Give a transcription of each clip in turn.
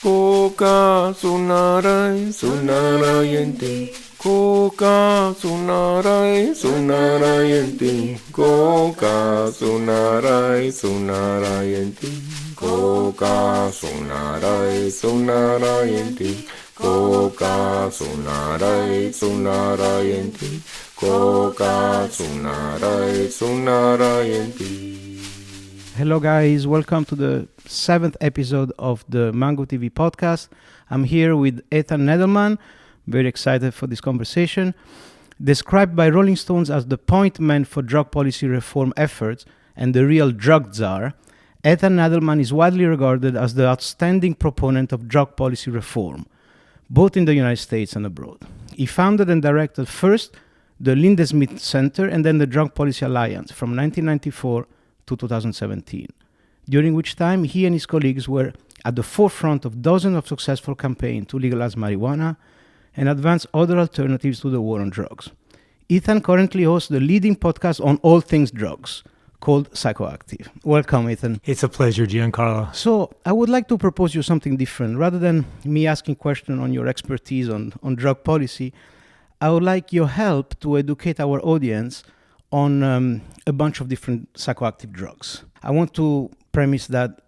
Koka sunarai sunarayanti. Koka sunarai sunarayanti. Koka sunarai sunarayanti. Koka sunarai sunarayanti. Koka sunarai sunarayanti. Koka sunarai sunarayanti. Hello guys, welcome to the 7th episode of the Mango TV podcast. I'm here with Ethan Nadelmann, very excited for this conversation. Described by Rolling Stones as the point man for drug policy reform efforts and the real drug czar, Ethan Nadelmann is widely regarded as the outstanding proponent of drug policy reform, both in the United States and abroad. He founded and directed first the Lindesmith Center and then the Drug Policy Alliance from 1994 to 2017, during which time he and his colleagues were at the forefront of dozens of successful campaigns to legalize marijuana and advance other alternatives to the war on drugs. Ethan currently hosts the leading podcast on all things drugs, called Psychoactive. Welcome, Ethan. It's a pleasure, Giancarlo. So I would like to propose you something different. Rather than me asking questions on your expertise on drug policy, I would like your help to educate our audience on a bunch of different psychoactive drugs. I want to premise that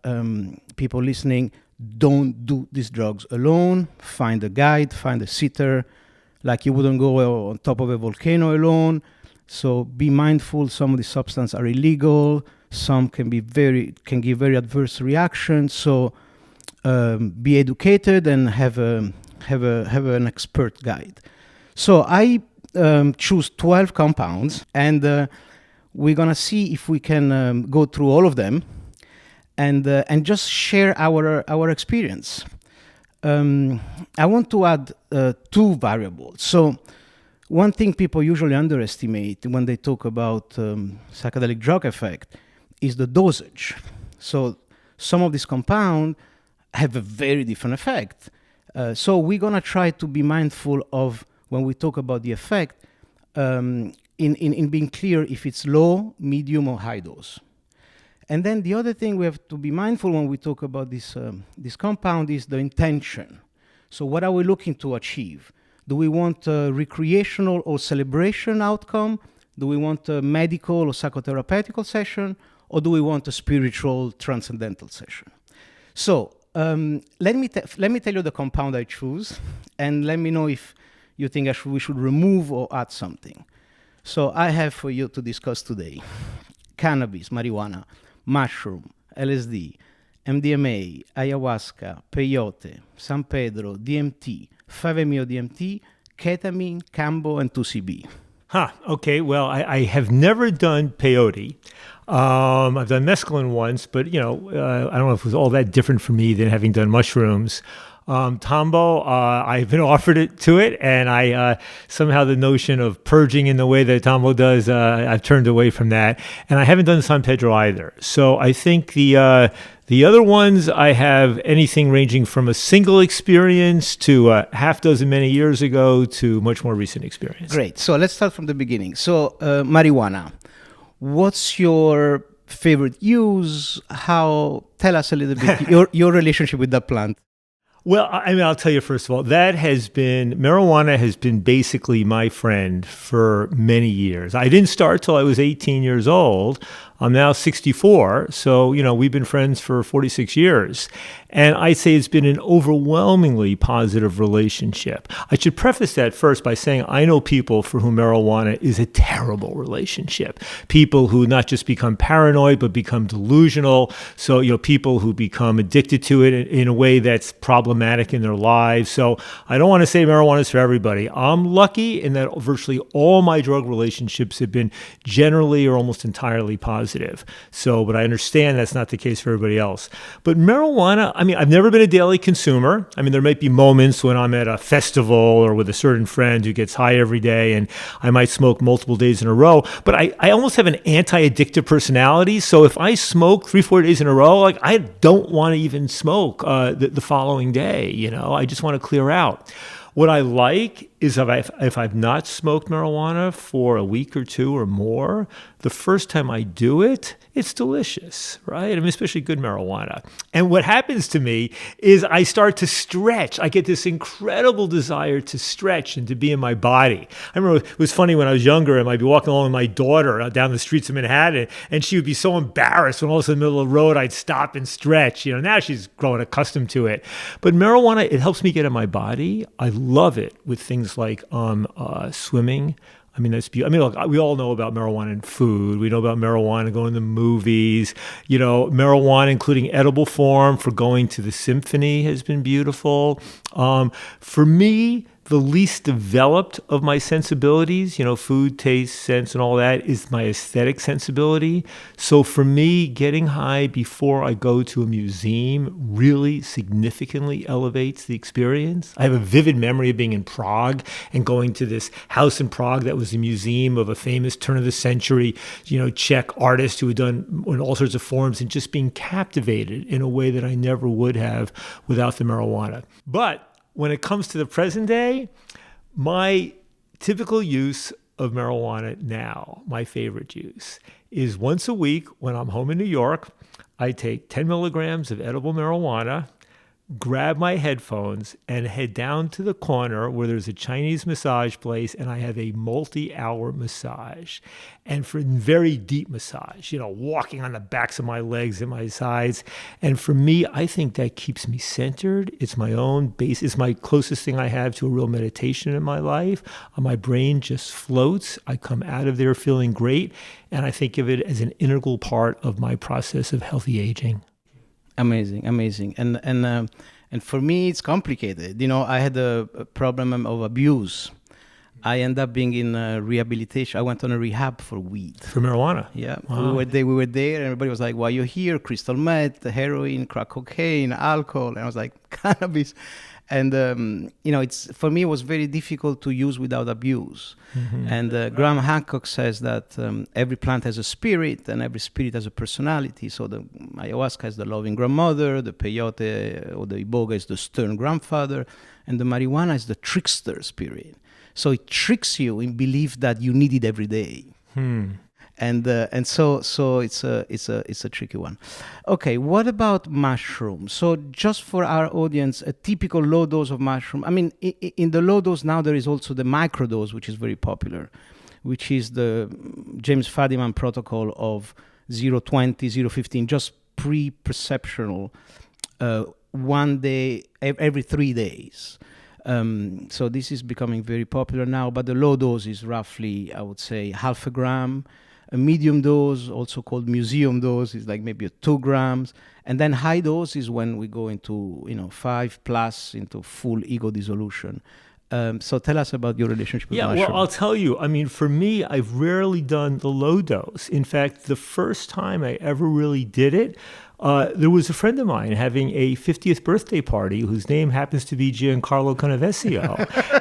people listening don't do these drugs alone. Find a guide, find a sitter, like you wouldn't go on top of a volcano alone. So be mindful, some of the substances are illegal, some can give very adverse reactions. So be educated and have an expert guide. So I choose 12 compounds, and we're gonna see if we can go through all of them and just share our experience. I want to add two variables. So one thing people usually underestimate when they talk about psychedelic drug effect is the dosage. So some of these compounds have a very different effect. So we're gonna try to be mindful of when we talk about the effect, in being clear if it's low, medium, or high dose. And then the other thing we have to be mindful when we talk about this compound is the intention. So what are we looking to achieve? Do we want a recreational or celebration outcome? Do we want a medical or psychotherapeutical session? Or do we want a spiritual, transcendental session? So let me tell you the compound I choose, and let me know if you think we should remove or add something. So I have for you to discuss today cannabis, marijuana, mushroom, LSD, MDMA, Ayahuasca, Peyote, San Pedro, DMT, 5-MeO-DMT, Ketamine, Cambo, and 2CB. Okay. Well, I have never done peyote. I've done mescaline once, but, I don't know if it was all that different for me than having done mushrooms. Tambo, I've been offered it, and I somehow the notion of purging in the way that Tambo does, I've turned away from that, and I haven't done San Pedro either. So I think the other ones I have anything ranging from a single experience to a half dozen many years ago to much more recent experience. Great. So let's start from the beginning. So marijuana, what's your favorite use? Tell us a little bit your relationship with that plant. Well, I'll tell you, first of all, marijuana has been basically my friend for many years. I didn't start till I was 18 years old. I'm now 64, so, we've been friends for 46 years. And I'd say it's been an overwhelmingly positive relationship. I should preface that first by saying I know people for whom marijuana is a terrible relationship. People who not just become paranoid, but become delusional. So, people who become addicted to it in a way that's problematic in their lives. So I don't want to say marijuana is for everybody. I'm lucky in that virtually all my drug relationships have been generally or almost entirely positive. So, but I understand that's not the case for everybody else. But marijuana, I've never been a daily consumer. There might be moments when I'm at a festival or with a certain friend who gets high every day and I might smoke multiple days in a row. But I almost have an anti-addictive personality. So if I smoke 3-4 days in a row, I don't want to even smoke the following day. I just want to clear out. What I like is if I've not smoked marijuana for a week or two or more, the first time I do it, it's delicious, right? I mean, especially good marijuana. And what happens to me is I start to stretch. I get this incredible desire to stretch and to be in my body. I remember it was funny when I was younger and I'd be walking along with my daughter down the streets of Manhattan, and she would be so embarrassed when all of a sudden in the middle of the road I'd stop and stretch. Now she's growing accustomed to it. But marijuana, it helps me get in my body. I love it with things like swimming. I mean, that's beautiful. I mean, look, we all know about marijuana and food. We know about marijuana going to the movies. Marijuana, including edible form, for going to the symphony has been beautiful. For me, the least developed of my sensibilities, food, taste, sense, and all that, is my aesthetic sensibility. So for me, getting high before I go to a museum really significantly elevates the experience. I have a vivid memory of being in Prague and going to this house in Prague that was a museum of a famous turn of the century, Czech artist who had done in all sorts of forms, and just being captivated in a way that I never would have without the marijuana. But when it comes to the present day, my typical use of marijuana now, my favorite use, is once a week when I'm home in New York, I take 10 milligrams of edible marijuana, grab my headphones, and head down to the corner where there's a Chinese massage place, and I have a multi-hour massage. And for very deep massage, walking on the backs of my legs and my sides. And for me, I think that keeps me centered. It's my own base. It's my closest thing I have to a real meditation in my life. My brain just floats. I come out of there feeling great. And I think of it as an integral part of my process of healthy aging. Amazing. And for me, it's complicated. I had a problem of abuse. I ended up being in rehabilitation. I went on a rehab for weed. For marijuana? Yeah. Wow. We were there, and everybody was like, why are you here? Crystal meth, heroin, crack cocaine, alcohol. And I was like, cannabis. And, it's for me, it was very difficult to use without abuse. Mm-hmm. And Graham Hancock says that every plant has a spirit, and every spirit has a personality. So the ayahuasca is the loving grandmother, the peyote or the iboga is the stern grandfather, and the marijuana is the trickster spirit. So it tricks you in belief that you need it every day. And so it's a tricky one. Okay, what about mushrooms? So just for our audience, a typical low dose of mushroom. I mean, in the low dose now there is also the microdose, which is very popular, which is the James Fadiman protocol of 0.20, 0.15, just pre-perceptual, 1 day every 3 days. So this is becoming very popular now, but the low dose is roughly, I would say, 0.5 gram. A medium dose, also called museum dose, is like maybe 2 grams. And then high dose is when we go into, 5+ into full ego dissolution. So tell us about your relationship with mushroom. Yeah, well, I'll tell you. I mean, for me, I've rarely done the low dose. In fact, the first time I ever really did it, there was a friend of mine having a 50th birthday party whose name happens to be Giancarlo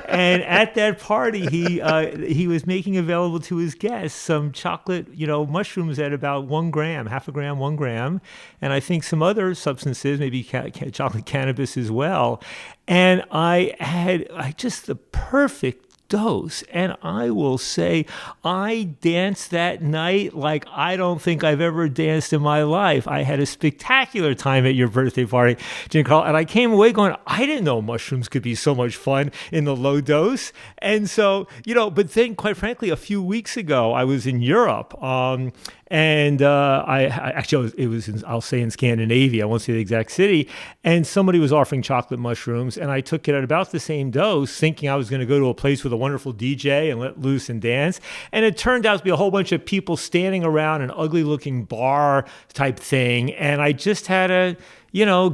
and at that party, he was making available to his guests some chocolate, mushrooms at about 1 gram, 0.5 gram, 1 gram, and I think some other substances, maybe chocolate cannabis as well. And I had just the perfect dose. And I will say, I danced that night like I don't think I've ever danced in my life. I had a spectacular time at your birthday party, Giancarlo, and I came away going, I didn't know mushrooms could be so much fun in the low dose. And so, but then quite frankly, a few weeks ago, I was in Europe, and it was I'll say in Scandinavia, I won't say the exact city, and somebody was offering chocolate mushrooms, and I took it at about the same dose, thinking I was going to go to a place with a wonderful DJ and let loose and dance. And it turned out to be a whole bunch of people standing around an ugly looking bar type thing. And I just had to,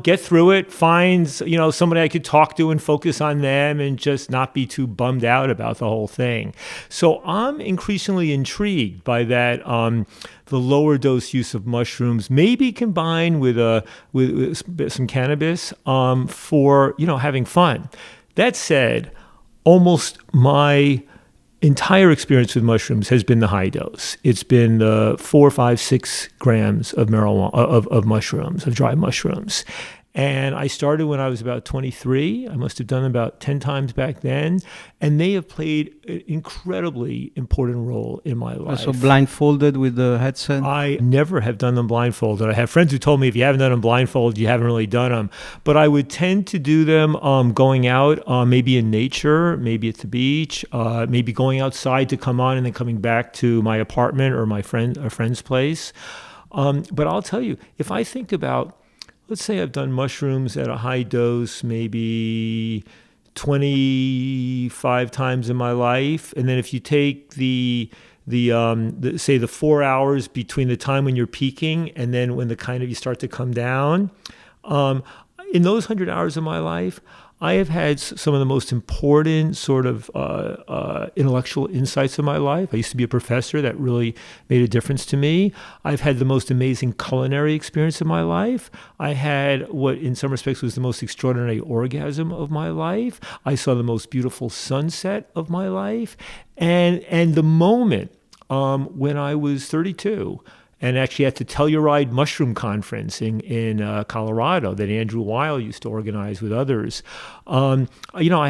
get through it, find, somebody I could talk to and focus on them and just not be too bummed out about the whole thing. So I'm increasingly intrigued by that, the lower dose use of mushrooms, maybe combined with some cannabis, for, having fun. That said, almost my entire experience with mushrooms has been the high dose. It's been the 4, 5, 6 grams of marijuana, of mushrooms, of dry mushrooms. And I started when I was about 23. I must have done them about 10 times back then. And they have played an incredibly important role in my life. So blindfolded with the headset? I never have done them blindfolded. I have friends who told me if you haven't done them blindfolded, you haven't really done them. But I would tend to do them going out, maybe in nature, maybe at the beach, maybe going outside to come on and then coming back to my apartment or a friend's place. But I'll tell you, if I think about, let's say I've done mushrooms at a high dose, maybe 25 times in my life, and then if you take the say the 4 hours between the time when you're peaking and then when you start to come down, in those 100 hours of my life, I have had some of the most important sort of intellectual insights of my life. I used to be a professor. That really made a difference to me. I've had the most amazing culinary experience of my life. I had what in some respects was the most extraordinary orgasm of my life. I saw the most beautiful sunset of my life. And the moment when I was 32, and actually at the Telluride Mushroom Conference in Colorado that Andrew Weil used to organize with others. I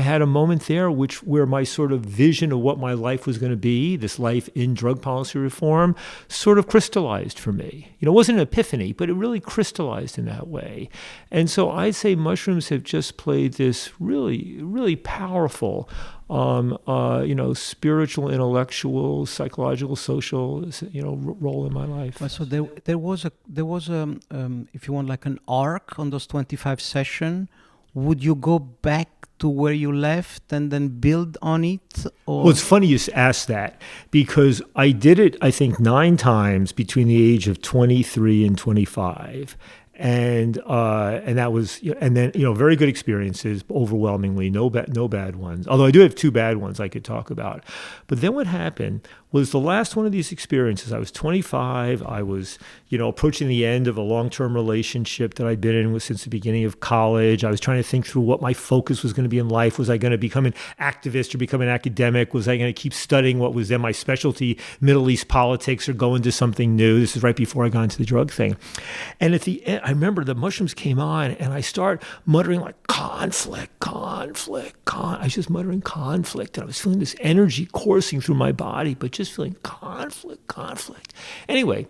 had a moment there where my sort of vision of what my life was going to be, this life in drug policy reform, sort of crystallized for me. It wasn't an epiphany, but it really crystallized in that way. And so I'd say mushrooms have just played this really, really powerful spiritual, intellectual, psychological, social, role in my life. So there was if you want, like an arc on those 25 sessions. Would you go back to where you left and then build on it? Or? Well, it's funny you asked that because I did it, I think, 9 times between the age of 23 and 25. And that was, and then, very good experiences, overwhelmingly, no bad ones. Although I do have 2 bad ones I could talk about. But then what happened was the last one of these experiences, I was 25. I was, approaching the end of a long-term relationship that I'd been in since the beginning of college. I was trying to think through what my focus was going to be in life. Was I going to become an activist or become an academic? Was I going to keep studying what was then my specialty, Middle East politics, or go into something new? This is right before I got into the drug thing. And at the end, I remember the mushrooms came on and I start muttering like conflict. I was just muttering conflict, and I was feeling this energy coursing through my body, but just feeling conflict. Anyway,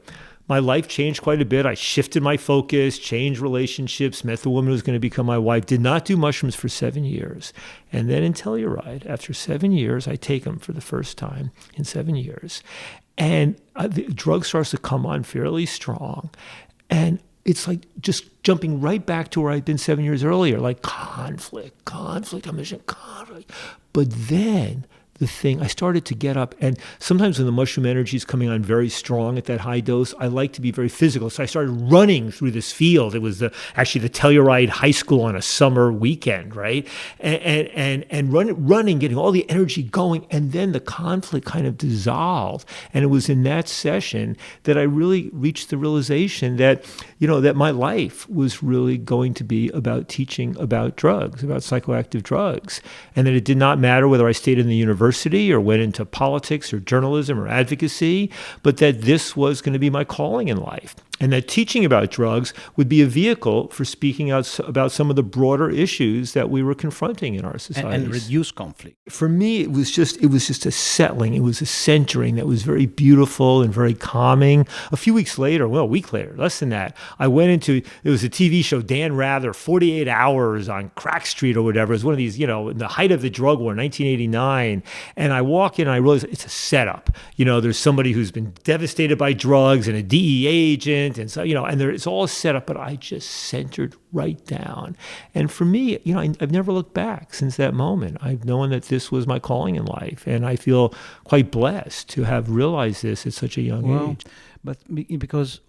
my life changed quite a bit. I shifted my focus, changed relationships, met the woman who was going to become my wife, did not do mushrooms for 7 years. And then in Telluride, after 7 years, I take them for the first time in 7 years. And the drug starts to come on fairly strong. And it's like just jumping right back to where I'd been 7 years earlier, like conflict. But then the thing, I started to get up, and sometimes when the mushroom energy is coming on very strong at that high dose, I like to be very physical. So I started running through this field. It was actually the Telluride High School on a summer weekend, right? And running, getting all the energy going, and then the conflict kind of dissolved. And it was in that session that I really reached the realization that, that my life was really going to be about teaching about drugs, about psychoactive drugs, and that it did not matter whether I stayed in the university or went into politics or journalism or advocacy, but that this was going to be my calling in life. And that teaching about drugs would be a vehicle for speaking out about some of the broader issues that we were confronting in our society. And reduce conflict. For me, it was just a settling. It was a centering that was very beautiful and very calming. A few weeks later, a week later, less than that, I went into, it was a TV show, Dan Rather, 48 Hours on Crack Street or whatever. It was one of these, in the height of the drug war, 1989. And I walk in and I realize it's a setup. There's somebody who's been devastated by drugs and a DEA agent. And so, it's all set up, but I just centered right down. And for me, I've never looked back since that moment. I've known that this was my calling in life. And I feel quite blessed to have realized this at such a young age. But because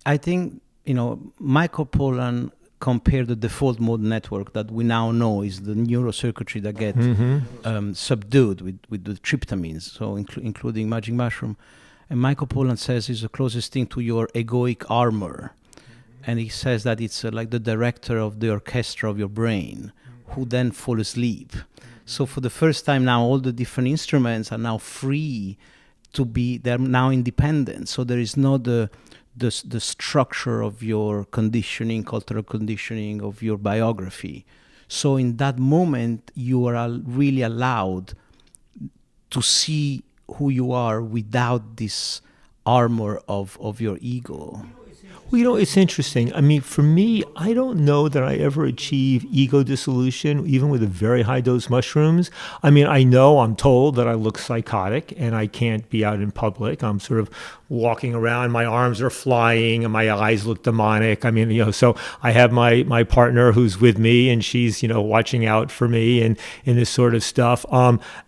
I think, Michael Pollan compared the default mode network that we now know is the neurocircuitry that get subdued with the tryptamines, so including magic mushroom. And Michael Pollan says it's the closest thing to your egoic armor. And he says that it's like the director of the orchestra of your brain who then fall asleep. So for the first time now, all the different instruments are now free to be, they're now independent. So there is not the the structure of your conditioning, cultural conditioning, of your biography. So in that moment, you are really allowed to see who you are without this armor of your ego. Well, it's interesting. I mean, for me, I don't know that I ever achieve ego dissolution, even with a very high dose mushrooms. I mean, I'm told that I look psychotic and I can't be out in public. I'm sort of walking around, my arms are flying and my eyes look demonic. I mean, so I have my partner who's with me and she's, watching out for me and this sort of stuff.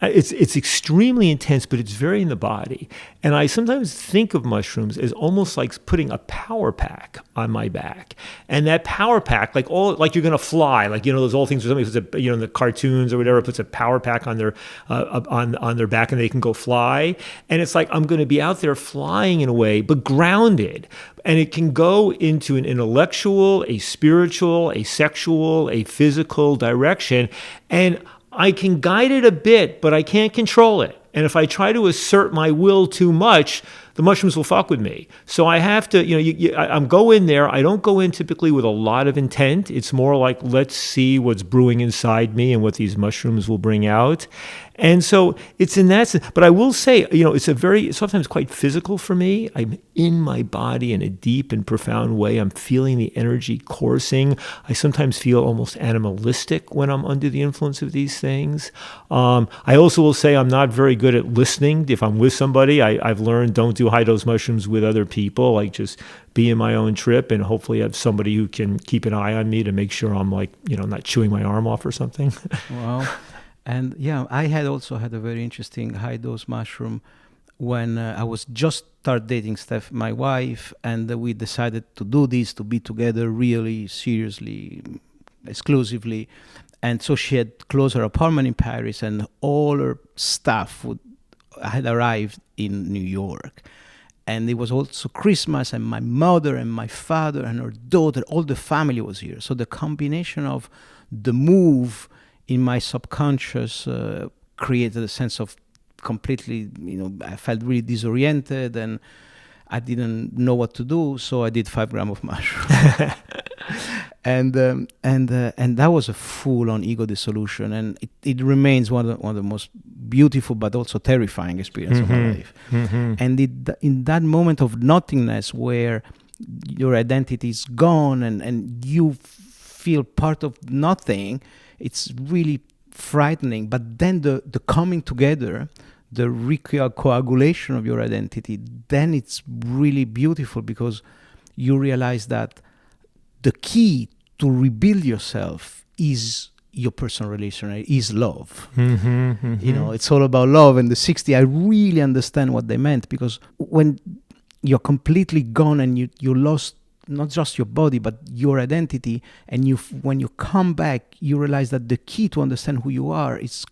It's extremely intense, but it's very in the body. And I sometimes think of mushrooms as almost like putting a power pack on my back. And that power pack, like you're going to fly, like, those old things where somebody puts in the cartoons or whatever, puts a power pack on their, on their back and they can go fly. And it's like, I'm going to be out there flying in a way, but grounded. And it can go into an intellectual, a spiritual, a sexual, a physical direction. And I can guide it a bit, but I can't control it. And if I try to assert my will too much, the mushrooms will fuck with me. So I have to, I'm go in there. I don't go in typically with a lot of intent. It's more like, let's see what's brewing inside me and what these mushrooms will bring out. And so it's in that sense. But I will say, it's sometimes quite physical for me. I'm in my body in a deep and profound way. I'm feeling the energy coursing. I sometimes feel almost animalistic when I'm under the influence of these things. I also will say I'm not very good at listening. If I'm with somebody, I've learned don't do high dose mushrooms with other people. Like just be in my own trip and hopefully have somebody who can keep an eye on me to make sure I'm not chewing my arm off or something. Wow. And yeah, I had also had a very interesting high dose mushroom when I was just start dating Steph, my wife, and we decided to do this, to be together really seriously, exclusively. And so she had closed her apartment in Paris and all her stuff had arrived in New York. And it was also Christmas and my mother and my father and her daughter, all the family was here. So the combination of the move in my subconscious created a sense of completely, I felt really disoriented and I didn't know what to do. So I did 5 grams of mushroom. and that was a full-on ego dissolution. And it remains one of the most beautiful but also terrifying experiences of my life. Mm-hmm. And in that moment of nothingness where your identity is gone and you feel part of nothing, it's really frightening. But then the coming together, the recoagulation of your identity, then it's really beautiful because you realize that the key to rebuild yourself is your personal relationship, is love. Mm-hmm, mm-hmm. It's all about love. And the 60, I really understand what they meant, because when you're completely gone and you lost not just your body, but your identity. And when you come back, you realize that the key to understand who you are is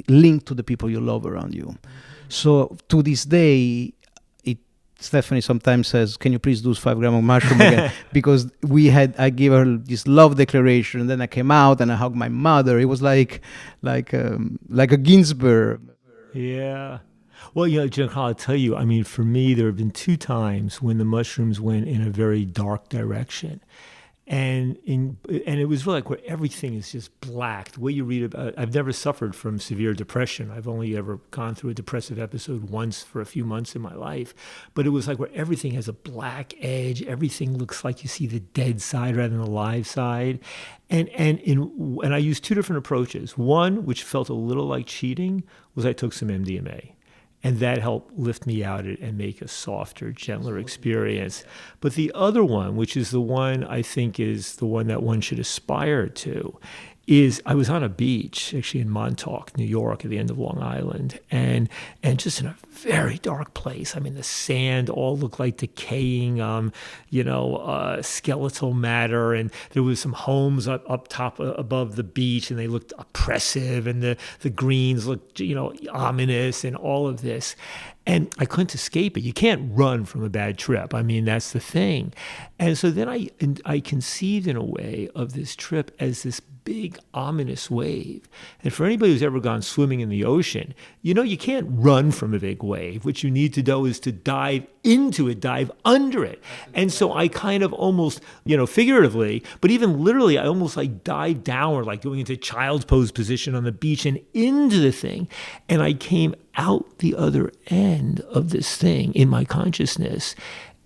linked to the people you love around you. So to this day, Stephanie sometimes says, can you please do 5 grams of mushroom again? Because I gave her this love declaration, and then I came out and I hugged my mother. It was like a Ginsberg. Yeah. Well, Giancarlo, I'll tell you, I mean, for me, there have been 2 times when the mushrooms went in a very dark direction. And it was really like where everything is just black. The way you read about it, I've never suffered from severe depression. I've only ever gone through a depressive episode once for a few months in my life. But it was like where everything has a black edge. Everything looks like you see the dead side rather than the live side. And I used 2 different approaches. One, which felt a little like cheating, was I took some MDMA. And that helped lift me out and make a softer, gentler experience. But the other one, which is the one I think is the one that one should aspire to, is I was on a beach, actually in Montauk, New York, at the end of Long Island, and just in a very dark place. I mean, the sand all looked like decaying, skeletal matter, and there was some homes up top above the beach, and they looked oppressive, and the greens looked, ominous, and all of this. And I couldn't escape it. You can't run from a bad trip. I mean, that's the thing. And so then I conceived in a way of this trip as this big ominous wave. And for anybody who's ever gone swimming in the ocean, you know you can't run from a big wave. What you need to do is to dive into it, dive under it. And so I kind of almost, figuratively, but even literally, I almost like dive downward, like going into child's pose position on the beach and into the thing. And I came out the other end of this thing in my consciousness.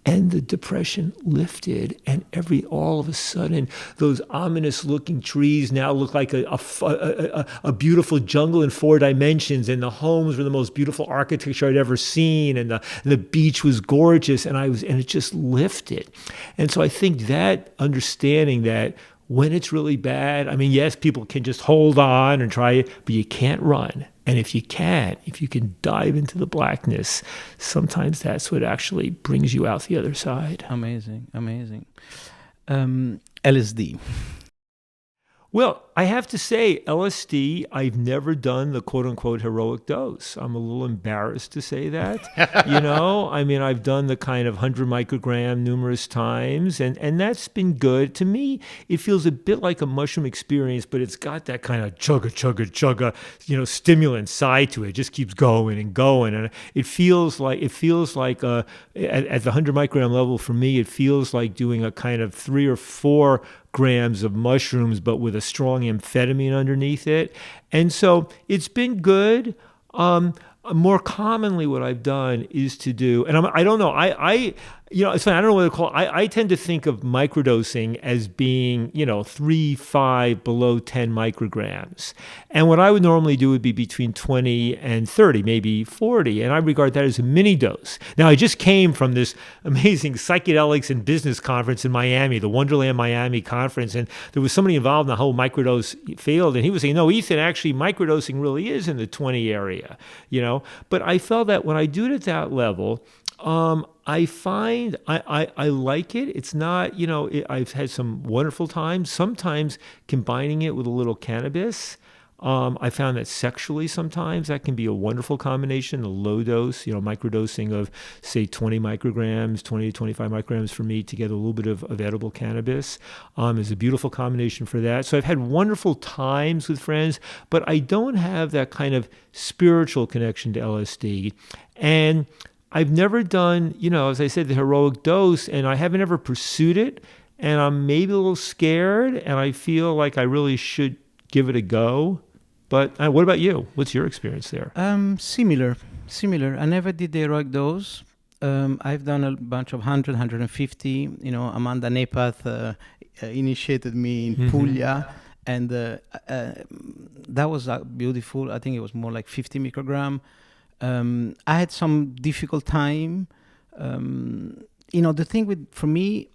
And the depression lifted, and all of a sudden, those ominous-looking trees now look like a beautiful jungle in 4 dimensions, and the homes were the most beautiful architecture I'd ever seen, and the beach was gorgeous, and it just lifted. And so I think that understanding that when it's really bad, I mean, yes, people can just hold on and try it, but you can't run. And if you can dive into the blackness, sometimes that's what actually brings you out the other side. Amazing. LSD. Well, I have to say, LSD, I've never done the quote-unquote heroic dose. I'm a little embarrassed to say that. I mean, I've done the kind of 100 microgram numerous times, and that's been good. To me, it feels a bit like a mushroom experience, but it's got that kind of chugga, stimulant side to it. It just keeps going and going, and it feels like at the 100 microgram level for me, it feels like doing a kind of 3 or 4 grams of mushrooms, but with a strong amphetamine underneath it. And so it's been good. More commonly, what I've done is to do, and I don't know, it's funny, I don't know what to call it. I tend to think of microdosing as being, 3, 5, below 10 micrograms. And what I would normally do would be between 20 and 30, maybe 40. And I regard that as a mini dose. Now, I just came from this amazing psychedelics and business conference in Miami, the Wonderland Miami conference. And there was somebody involved in the whole microdose field. And he was saying, no, Ethan, actually, microdosing really is in the 20 area, But I felt that when I do it at that level, I find I like it. It's not, I've had some wonderful times, sometimes combining it with a little cannabis. I found that sexually sometimes that can be a wonderful combination, a low dose, microdosing of, say, 20 micrograms, 20 to 25 micrograms for me to get a little bit of edible cannabis is a beautiful combination for that. So I've had wonderful times with friends, but I don't have that kind of spiritual connection to LSD. And I've never done, as I said, the heroic dose, and I haven't ever pursued it, and I'm maybe a little scared, and I feel like I really should give it a go. But what about you? What's your experience there? Similar. I never did the heroic dose. I've done a bunch of 100, 150. Amanda Nepath initiated me in Puglia, and that was beautiful. I think it was more like 50 microgram. I had some difficult time. The thing for me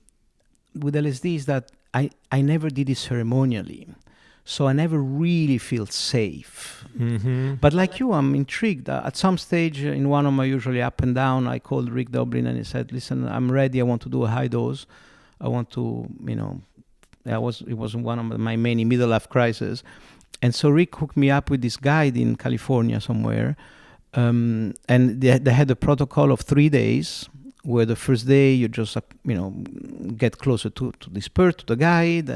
with LSD is that I never did it ceremonially. So I never really feel safe. Mm-hmm. But like you, I'm intrigued. At some stage in one of my usually up and down, I called Rick Doblin and he said, listen, I'm ready. I want to do a high dose. I want to, it was one of my many middle life crises. And so Rick hooked me up with this guide in California somewhere. And they had a protocol of 3 days where the first day you just, get closer to the guide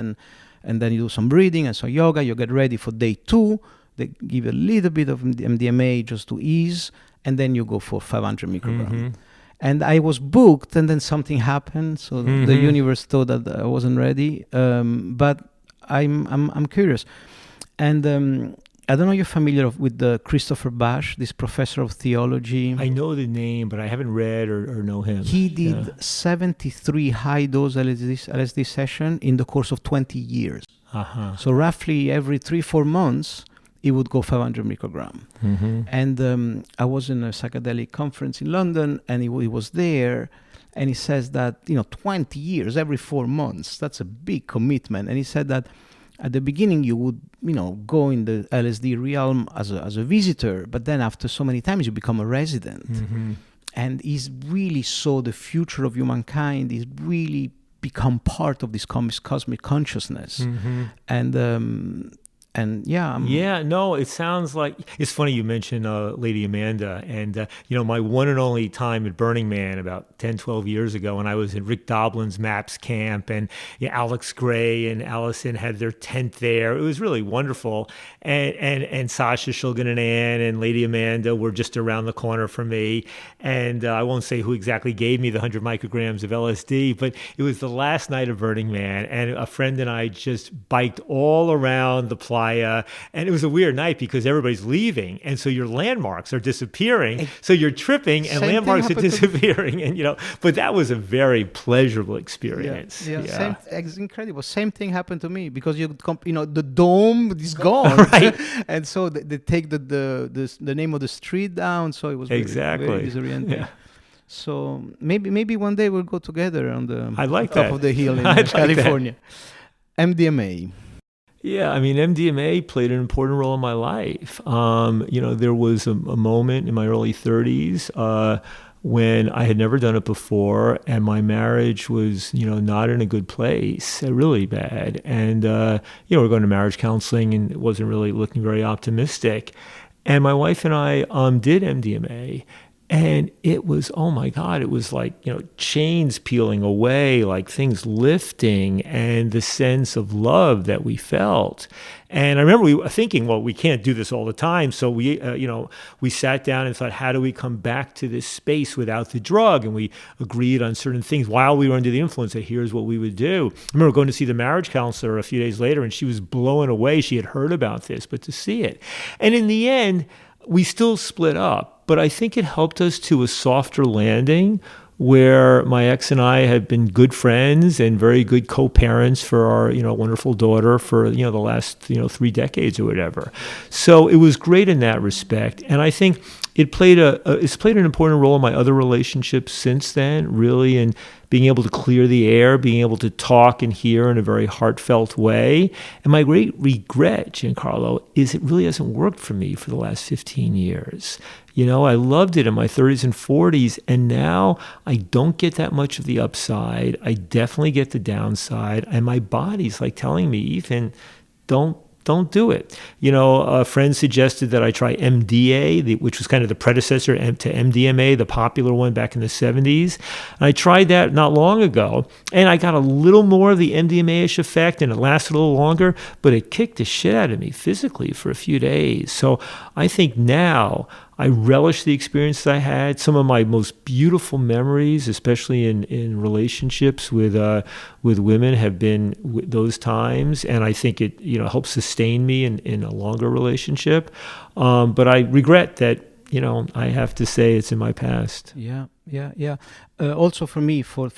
and then you do some breathing and some yoga. You get ready for day 2. They give a little bit of MDMA just to ease, and then you go for 500 microgram. Mm-hmm. And I was booked, and then something happened. So the universe thought that I wasn't ready. But I'm curious, and I don't know if you're familiar with the Christopher Bash, this professor of theology. I know the name, but I haven't read or know him. He did 73 high-dose LSD sessions in the course of 20 years. Uh-huh. So roughly every 3-4 months, he would go 500 microgram. Mm-hmm. And I was in a psychedelic conference in London, and he was there, and he says that, 20 years, every 4 months, that's a big commitment. And he said that at the beginning, you would, go in the LSD realm as a visitor, but then after so many times, you become a resident. Mm-hmm. And he's really saw the future of humankind. He's really become part of this cosmic consciousness. Mm-hmm. And yeah, Yeah, no, it sounds like it's funny you mentioned Lady Amanda. And, my one and only time at Burning Man about 10, 12 years ago, when I was in Rick Doblin's MAPS camp, and Alex Gray and Allison had their tent there. It was really wonderful. And Sasha Shulgin and Ann and Lady Amanda were just around the corner from me. And I won't say who exactly gave me the 100 micrograms of LSD, but it was the last night of Burning Man. And a friend and I just biked all around the playa. And it was a weird night because everybody's leaving. And so your landmarks are disappearing. So you're tripping and landmarks are disappearing. And, but that was a very pleasurable experience. Yeah. It's incredible. Same thing happened to me because the dome is gone. Right. And so they take the name of the street down. So it was very disorienting. Yeah. So maybe one day we'll go together on the top of the hill in California. MDMA. Yeah, I mean, MDMA played an important role in my life. There was a moment in my early 30s when I had never done it before, and my marriage was, not in a good place, really bad. And, we're going to marriage counseling, and it wasn't really looking very optimistic. And my wife and I did MDMA. And it was, oh my God, it was like, chains peeling away, like things lifting, and the sense of love that we felt. And I remember we were thinking, well, we can't do this all the time. So we sat down and thought, how do we come back to this space without the drug? And we agreed on certain things while we were under the influence that here's what we would do. I remember going to see the marriage counselor a few days later, and she was blown away. She had heard about this, but to see it. And in the end, we still split up, but I think it helped us to a softer landing where my ex and I have been good friends and very good co-parents for our, wonderful daughter for, the last, 3 decades or whatever. So it was great in that respect. And I think it's played an important role in my other relationships since then, really, in being able to clear the air, being able to talk and hear in a very heartfelt way. And my great regret, Giancarlo, is it really hasn't worked for me for the last 15 years. I loved it in my 30s and 40s, and now I don't get that much of the upside. I definitely get the downside, and my body's like telling me, Ethan, don't do it. A friend suggested that I try MDA, which was kind of the predecessor to MDMA, the popular one back in the 70s. And I tried that not long ago, and I got a little more of the MDMA-ish effect, and it lasted a little longer, but it kicked the shit out of me physically for a few days. So I think now I relish the experiences I had. Some of my most beautiful memories, especially in relationships with women, have been those times, and I think it helps sustain me in a longer relationship. But I regret that I have to say it's in my past. Yeah. Also for me, for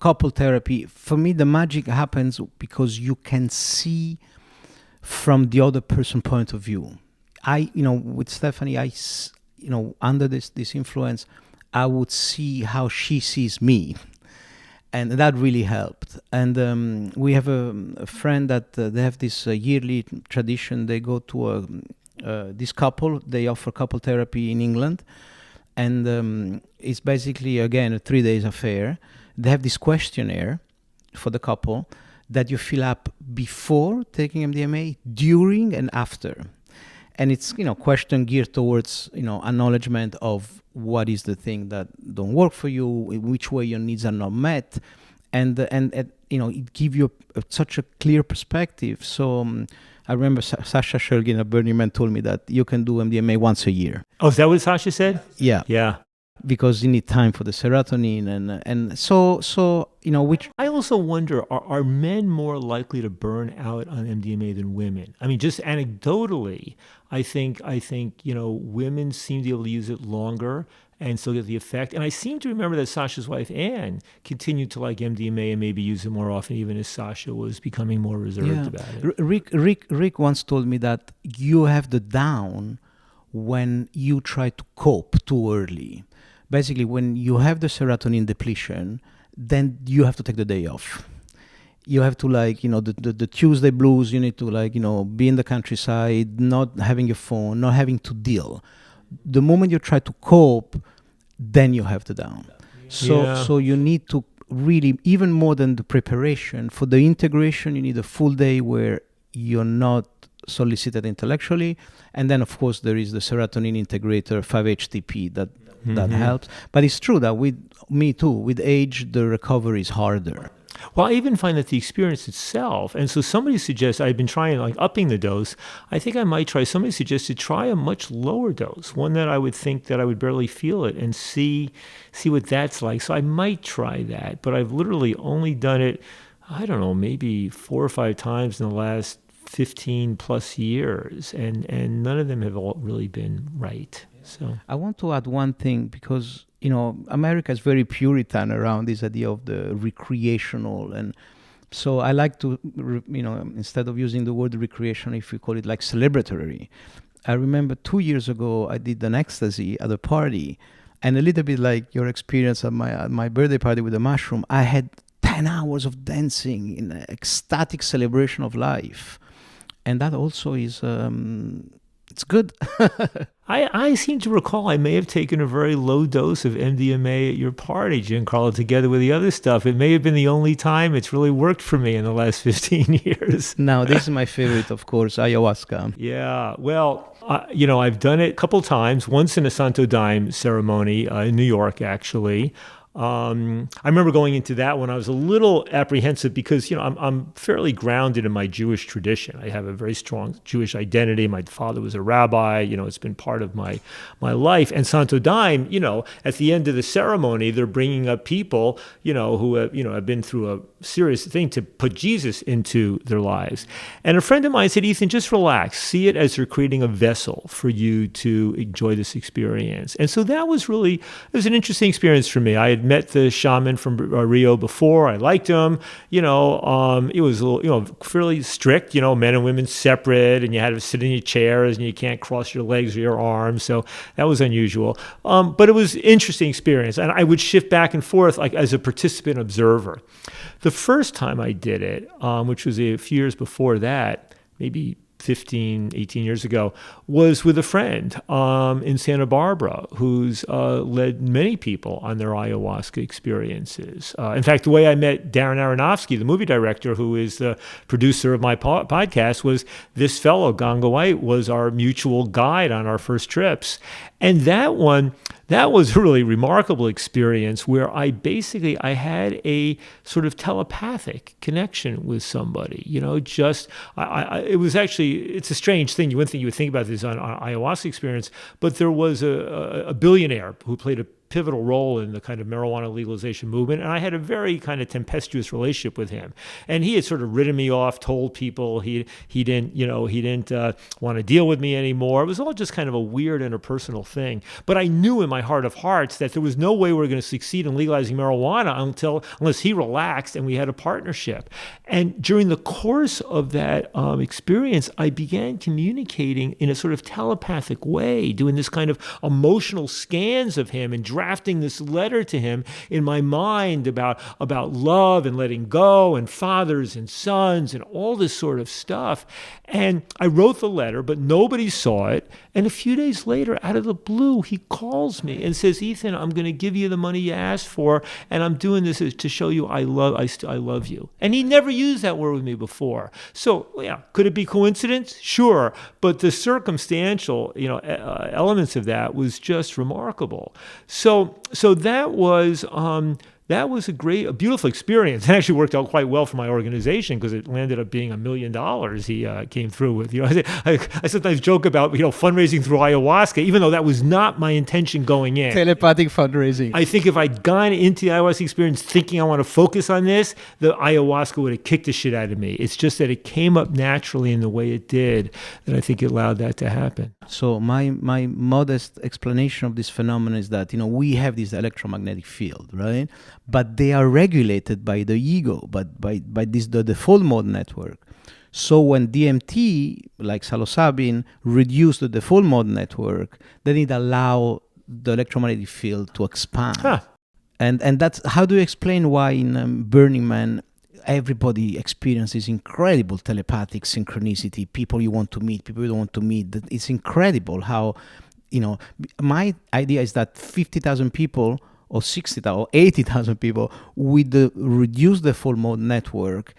couple therapy, for me the magic happens because you can see from the other person's point of view. With Stephanie, under this influence, I would see how she sees me, and that really helped. And we have a friend that they have this yearly tradition. They go to this couple. They offer couple therapy in England, and it's basically again a 3 days affair. They have this questionnaire for the couple that you fill up before taking MDMA, during, and after. And it's, question geared towards, acknowledgement of what is the thing that don't work for you, in which way your needs are not met. And it gives you such a clear perspective. So I remember Sasha Shulgin at Burning Man told me that you can do MDMA once a year. Oh, is that what Sasha said? Yeah. Yeah. Because you need time for the serotonin and so which I also wonder, are men more likely to burn out on MDMA than women? I mean, just anecdotally, I think women seem to be able to use it longer and still get the effect. And I seem to remember that Sasha's wife Ann continued to like MDMA and maybe use it more often, even as Sasha was becoming more reserved about it. Rick once told me that you have the down when you try to cope too early. Basically, when you have the serotonin depletion, then you have to take the day off. You have to the Tuesday blues, you need to be in the countryside, not having your phone, not having to deal. The moment you try to cope, then you have the down. So you need to really, even more than the preparation, for the integration, you need a full day where you're not solicited intellectually. And then, of course, there is the serotonin integrator 5-HTP that helps. But it's true that me too, with age, the recovery is harder. Well, I even find that the experience itself, and so somebody suggests, I've been trying like upping the dose. I think I might try, somebody suggested try a much lower dose, one that I would think that I would barely feel it, and see what that's like. So I might try that, but I've literally only done it, I don't know, maybe 4 or 5 times in the last 15 plus years, and none of them have all really been right. So I want to add one thing, because America is very Puritan around this idea of the recreational, and so I like to, instead of using the word recreational, if we call it like celebratory. I remember 2 years ago I did an ecstasy at a party, and a little bit like your experience at my birthday party with the mushroom. I had 10 hours of dancing in an ecstatic celebration of life, and that also is it's good. I seem to recall I may have taken a very low dose of MDMA at your party, Giancarlo, together with the other stuff. It may have been the only time it's really worked for me in the last 15 years. Now, this is my favorite, of course, ayahuasca. Yeah, well, I've done it a couple times, once in a Santo Daime ceremony in New York, actually. I remember going into that when I was a little apprehensive because, I'm fairly grounded in my Jewish tradition. I have a very strong Jewish identity. My father was a rabbi. It's been part of my life. And Santo Daime, at the end of the ceremony, they're bringing up people, who have been through a serious thing to put Jesus into their lives. And a friend of mine said, Ethan, just relax. See it as they're creating a vessel for you to enjoy this experience. And so that was it was an interesting experience for me. I had met the shaman from Rio before. I liked him. It was a little, fairly strict, men and women separate, and you had to sit in your chairs and you can't cross your legs or your arms. So that was unusual. But it was an interesting experience. And I would shift back and forth like as a participant observer. The first time I did it, which was a few years before that, maybe 15, 18 years ago, was with a friend in Santa Barbara who's led many people on their ayahuasca experiences. In fact, the way I met Darren Aronofsky, the movie director who is the producer of my podcast, was this fellow, Ganga White, was our mutual guide on our first trips. And that was a really remarkable experience where I had a sort of telepathic connection with somebody, it was actually, it's a strange thing. You wouldn't think you would think about this on ayahuasca experience, but there was a billionaire who played a pivotal role in the kind of marijuana legalization movement, and I had a very kind of tempestuous relationship with him. And he had sort of written me off, told people he didn't want to deal with me anymore. It was all just kind of a weird interpersonal thing. But I knew in my heart of hearts that there was no way we were going to succeed in legalizing marijuana unless he relaxed and we had a partnership. And during the course of that experience, I began communicating in a sort of telepathic way, doing this kind of emotional scans of him and drafting this letter to him in my mind about love and letting go and fathers and sons and all this sort of stuff. And I wrote the letter, but nobody saw it. And a few days later, out of the blue, he calls me and says, Ethan, I'm going to give you the money you asked for, and I'm doing this to show you I love you. And he never used that word with me before. So, yeah, could it be coincidence? Sure. But the circumstantial, elements of that was just remarkable. So that was a beautiful experience. It actually worked out quite well for my organization because it landed up being $1 million he came through with. I sometimes joke about fundraising through ayahuasca, even though that was not my intention going in. Telepathic fundraising. I think if I'd gone into the ayahuasca experience thinking I want to focus on this, the ayahuasca would have kicked the shit out of me. It's just that it came up naturally in the way it did that I think it allowed that to happen. So my modest explanation of this phenomenon is that we have this electromagnetic field, right? But they are regulated by the ego, but by the default mode network. So when DMT, like psilocybin, reduce the default mode network, then it allow the electromagnetic field to expand. Huh. And that's, how do you explain why in Burning Man everybody experiences incredible telepathic synchronicity, people you want to meet, people you don't want to meet? It's incredible how, my idea is that 50,000 people or 60,000 or 80,000 people with the reduced default mode network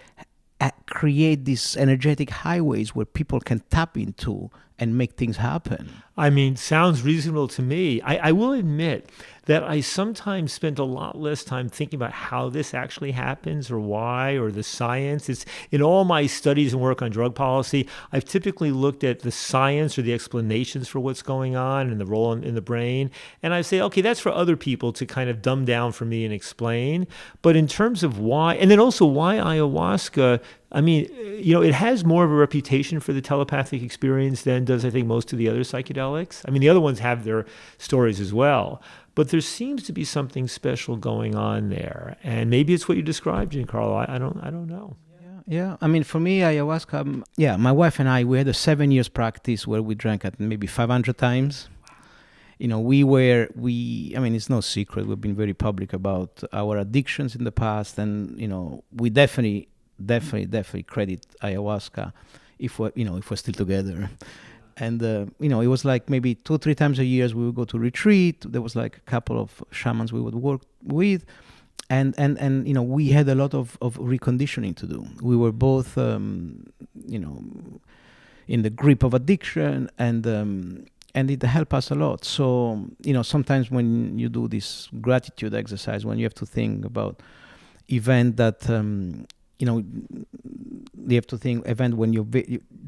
create these energetic highways where people can tap into and make things happen. I mean, sounds reasonable to me. I will admit that I sometimes spend a lot less time thinking about how this actually happens or why or the science. It's in all my studies and work on drug policy, I've typically looked at the science or the explanations for what's going on and the role in the brain. And I say, okay, that's for other people to kind of dumb down for me and explain. But in terms of why, and then also why ayahuasca, I mean, it has more of a reputation for the telepathic experience than does, I think, most of the other psychedelics. I mean, the other ones have their stories as well. But there seems to be something special going on there. And maybe it's what you described, Giancarlo. I don't know. Yeah. I mean, for me, ayahuasca, my wife and I, we had a 7 years practice where we drank it maybe 500 times. I mean, it's no secret. We've been very public about our addictions in the past. And, we definitely credit ayahuasca if we're still together. And, it was like maybe 2-3 times a year we would go to retreat. There was like a couple of shamans we would work with. And we had a lot of reconditioning to do. We were both, in the grip of addiction and it helped us a lot. So, sometimes when you do this gratitude exercise, when you have to think about event that, you have to think event when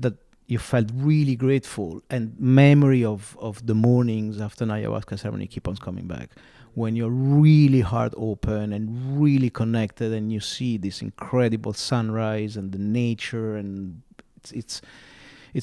that you felt really grateful, and memory of the mornings after an ayahuasca ceremony keep on coming back. When you're really heart open and really connected, and you see this incredible sunrise and the nature, and it's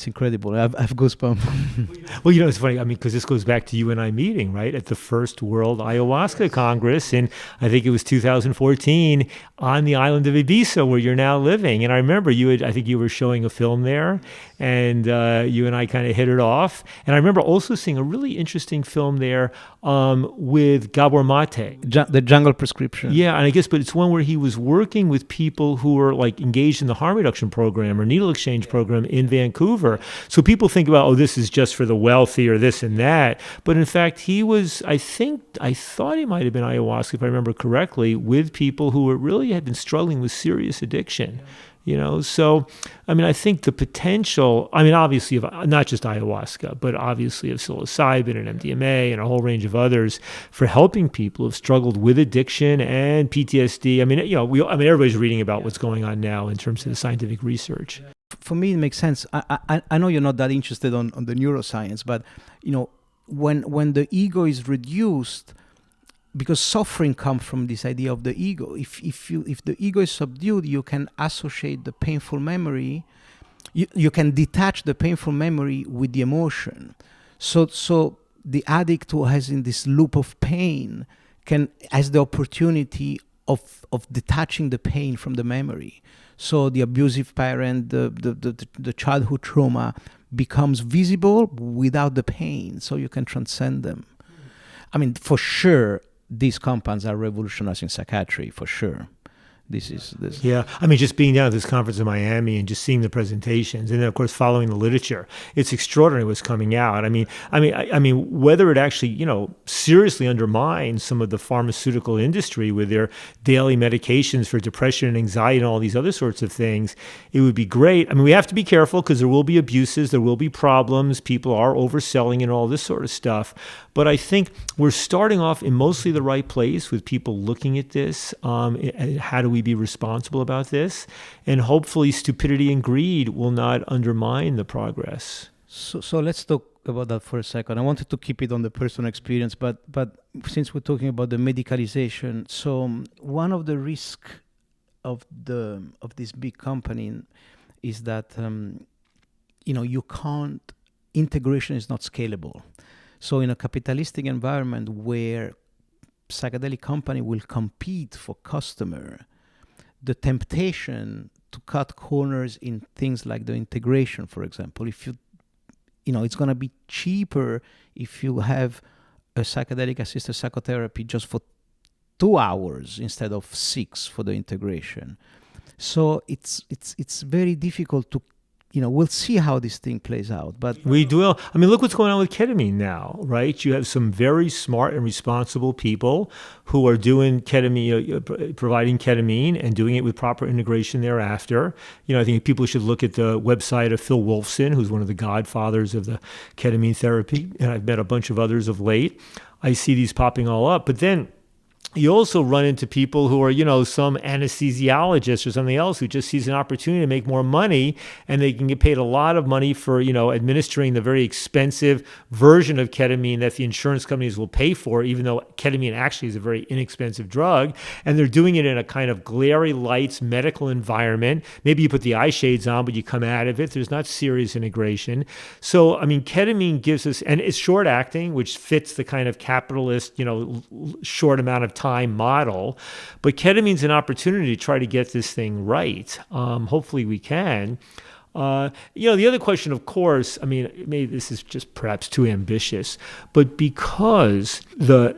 incredible. I've goosebumps. Well, it's funny. I mean, because this goes back to you and I meeting, right, at the first World Ayahuasca Congress in, I think it was 2014, on the island of Ibiza, where you're now living. And I remember I think you were showing a film there, and you and I kind of hit it off. And I remember also seeing a really interesting film there with Gabor Mate. The Jungle Prescription. Yeah, and I guess, but it's one where he was working with people who were like engaged in the harm reduction program or needle exchange program in Vancouver. So people think about, this is just for the wealthy or this and that. But in fact, he was, I thought he might have been ayahuasca, if I remember correctly, with people who really had been struggling with serious addiction. So, I mean, I think the potential, obviously, of not just ayahuasca, but obviously of psilocybin and MDMA and a whole range of others for helping people who've struggled with addiction and PTSD. I mean, everybody's reading about what's going on now in terms of the scientific research. For me, it makes sense. I know you're not that interested on the neuroscience, but, when the ego is reduced, because suffering comes from this idea of the ego. If the ego is subdued, you can associate the painful memory. You can detach the painful memory with the emotion. So the addict who has in this loop of pain has the opportunity of detaching the pain from the memory. So the abusive parent, the childhood trauma becomes visible without the pain. So you can transcend them. I mean, for sure, these compounds are revolutionized in psychiatry, for sure. This. Yeah, I mean, just being down at this conference in Miami and just seeing the presentations, and then of course following the literature, it's extraordinary what's coming out. I mean, whether it actually seriously undermines some of the pharmaceutical industry with their daily medications for depression and anxiety and all these other sorts of things, it would be great. I mean, we have to be careful because there will be abuses, there will be problems, people are overselling and all this sort of stuff. But I think we're starting off in mostly the right place with people looking at this. How do we be responsible about this? And hopefully stupidity and greed will not undermine the progress. So let's talk about that for a second. I wanted to keep it on the personal experience, but since we're talking about the medicalization, so one of the risks of this big company is that integration is not scalable. So in a capitalistic environment where psychedelic company will compete for customer, the temptation to cut corners in things like the integration, for example, if it's going to be cheaper if you have a psychedelic assisted psychotherapy just for 2 hours instead of 6 for the integration. So it's very difficult to we'll see how this thing plays out. But we do. I mean, look what's going on with ketamine now, right? You have some very smart and responsible people who are doing ketamine, providing ketamine and doing it with proper integration thereafter. I think people should look at the website of Phil Wolfson, who's one of the godfathers of the ketamine therapy. And I've met a bunch of others of late. I see these popping all up. But then you also run into people who are, some anesthesiologist or something else who just sees an opportunity to make more money, and they can get paid a lot of money for, administering the very expensive version of ketamine that the insurance companies will pay for, even though ketamine actually is a very inexpensive drug. And they're doing it in a kind of glary lights medical environment. Maybe you put the eye shades on, but you come out of it. There's not serious integration. So, ketamine gives us, and it's short acting, which fits the kind of capitalist, short amount of time model, but ketamine's an opportunity to try to get this thing right. Hopefully we can. The other question, of course, maybe this is just perhaps too ambitious, but because the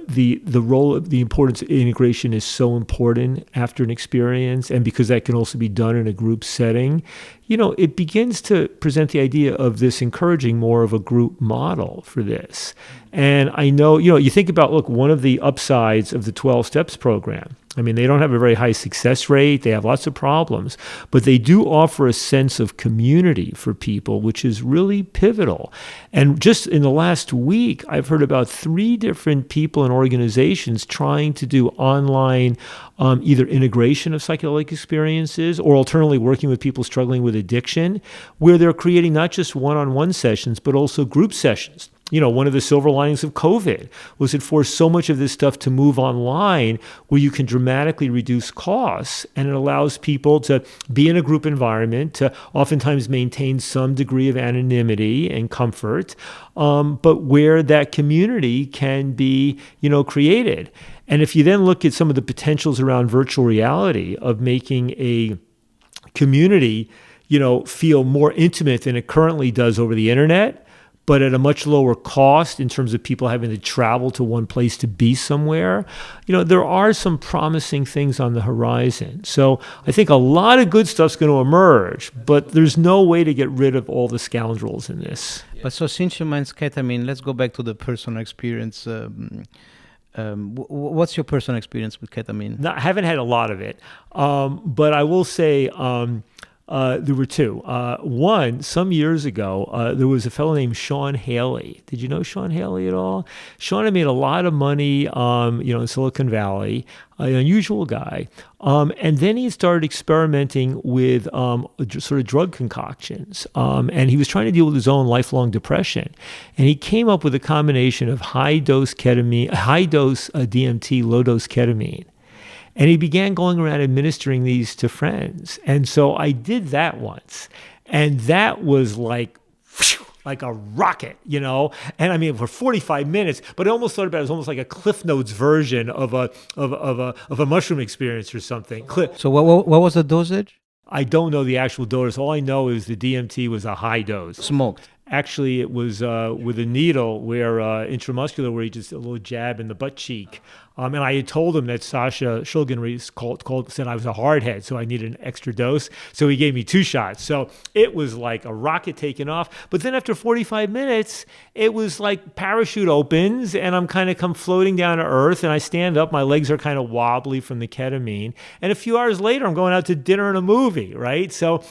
role of the importance of integration is so important after an experience, and because that can also be done in a group setting, it begins to present the idea of this encouraging more of a group model for this. And I know, you think about, look, one of the upsides of the 12 Steps program, they don't have a very high success rate. They have lots of problems, but they do offer a sense of community for people, which is really pivotal. And just in the last week, I've heard about 3 different people and organizations trying to do online either integration of psychedelic experiences or alternatively working with people struggling with addiction, where they're creating not just one-on-one sessions, but also group sessions. One of the silver linings of COVID was it forced so much of this stuff to move online, where you can dramatically reduce costs, and it allows people to be in a group environment, to oftentimes maintain some degree of anonymity and comfort, but where that community can be, created. And if you then look at some of the potentials around virtual reality of making a community, feel more intimate than it currently does over the internet, but at a much lower cost in terms of people having to travel to one place to be somewhere, there are some promising things on the horizon. So I think a lot of good stuff's going to emerge, but there's no way to get rid of all the scoundrels in this. But so since you mentioned ketamine, let's go back to the personal experience. What's your personal experience with ketamine? No, I haven't had a lot of it, but I will say there were 2. One, some years ago, there was a fellow named Sean Haley. Did you know Sean Haley at all? Sean had made a lot of money, in Silicon Valley, an unusual guy. And then he started experimenting with sort of drug concoctions. And he was trying to deal with his own lifelong depression. And he came up with a combination of high-dose ketamine, high-dose DMT, low-dose ketamine. And he began going around administering these to friends. And so I did that once. And that was like a rocket, And for 45 minutes, but I almost thought about it as almost like a Cliff Notes version of a mushroom experience or something. So what was the dosage? I don't know the actual dose. All I know is the DMT was a high dose. Smoked. Actually, it was with a needle where intramuscular, where he just a little jab in the butt cheek. And I had told him that Sasha Shulgin said I was a hardhead, so I needed an extra dose. So he gave me 2 shots. So it was like a rocket taking off. But then after 45 minutes, it was like parachute opens, and I'm kind of come floating down to earth, and I stand up. My legs are kind of wobbly from the ketamine. And a few hours later, I'm going out to dinner and a movie, right? So,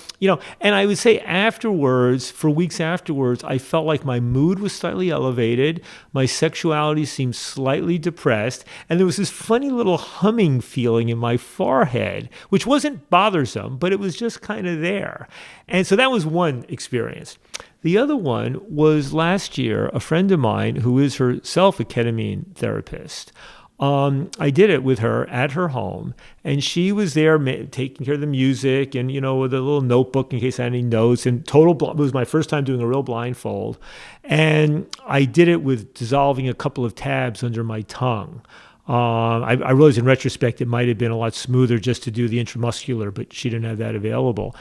and I would say afterwards, for weeks afterwards, I felt like my mood was slightly elevated. My sexuality seemed slightly depressed. And there was this funny little humming feeling in my forehead, which wasn't bothersome, but it was just kind of there. And so that was one experience. The other one was last year, a friend of mine who is herself a ketamine therapist. I did it with her at her home, and she was there taking care of the music and, with a little notebook in case I had any notes, and it was my first time doing a real blindfold. And I did it with dissolving a couple of tabs under my tongue. I realized in retrospect it might have been a lot smoother just to do the intramuscular, but she didn't have that available.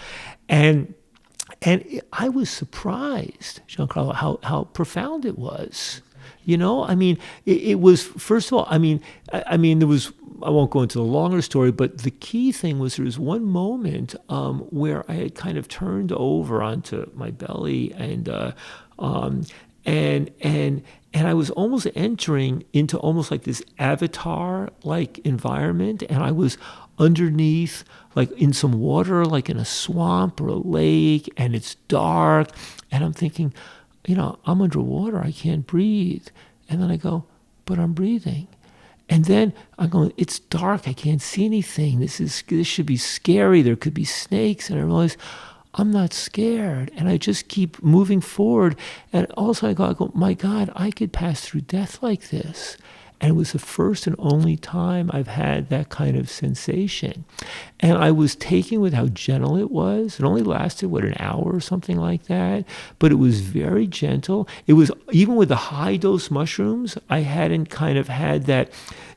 And I was surprised, Giancarlo, how profound it was. You know, I mean, it was, first of all, I mean, there was, I won't go into the longer story, but the key thing was there was one moment where I had kind of turned over onto my belly and I was almost entering into almost like this avatar-like environment, and I was underneath, like in some water, like in a swamp or a lake, and it's dark, and I'm thinking, you know, I'm underwater, I can't breathe. And then I go, but I'm breathing. And then I'm going, it's dark, I can't see anything. This should be scary, there could be snakes. And I realize I'm not scared. And I just keep moving forward. And also I go, my God, I could pass through death like this. And it was the first and only time I've had that kind of sensation. And I was taken with how gentle it was. It only lasted, an hour or something like that. But it was very gentle. It was, even with the high dose mushrooms, I hadn't kind of had that,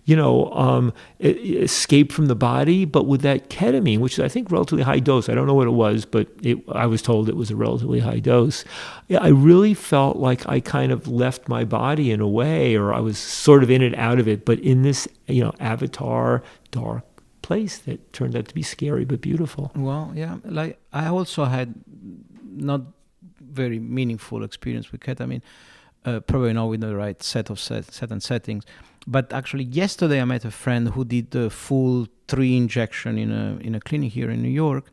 you know, escape from the body. But with that ketamine, which is, I think, relatively high dose, I don't know what it was, but I was told it was a relatively high dose. Yeah, I really felt like I kind of left my body in a way, or I was sort of in it, out of it, but in this, you know, avatar, dark place that turned out to be scary but beautiful. Well, yeah, like I also had not very meaningful experience with ketamine, probably not with the right set and settings. But actually, yesterday I met a friend who did the full 3 injection in a clinic here in New York,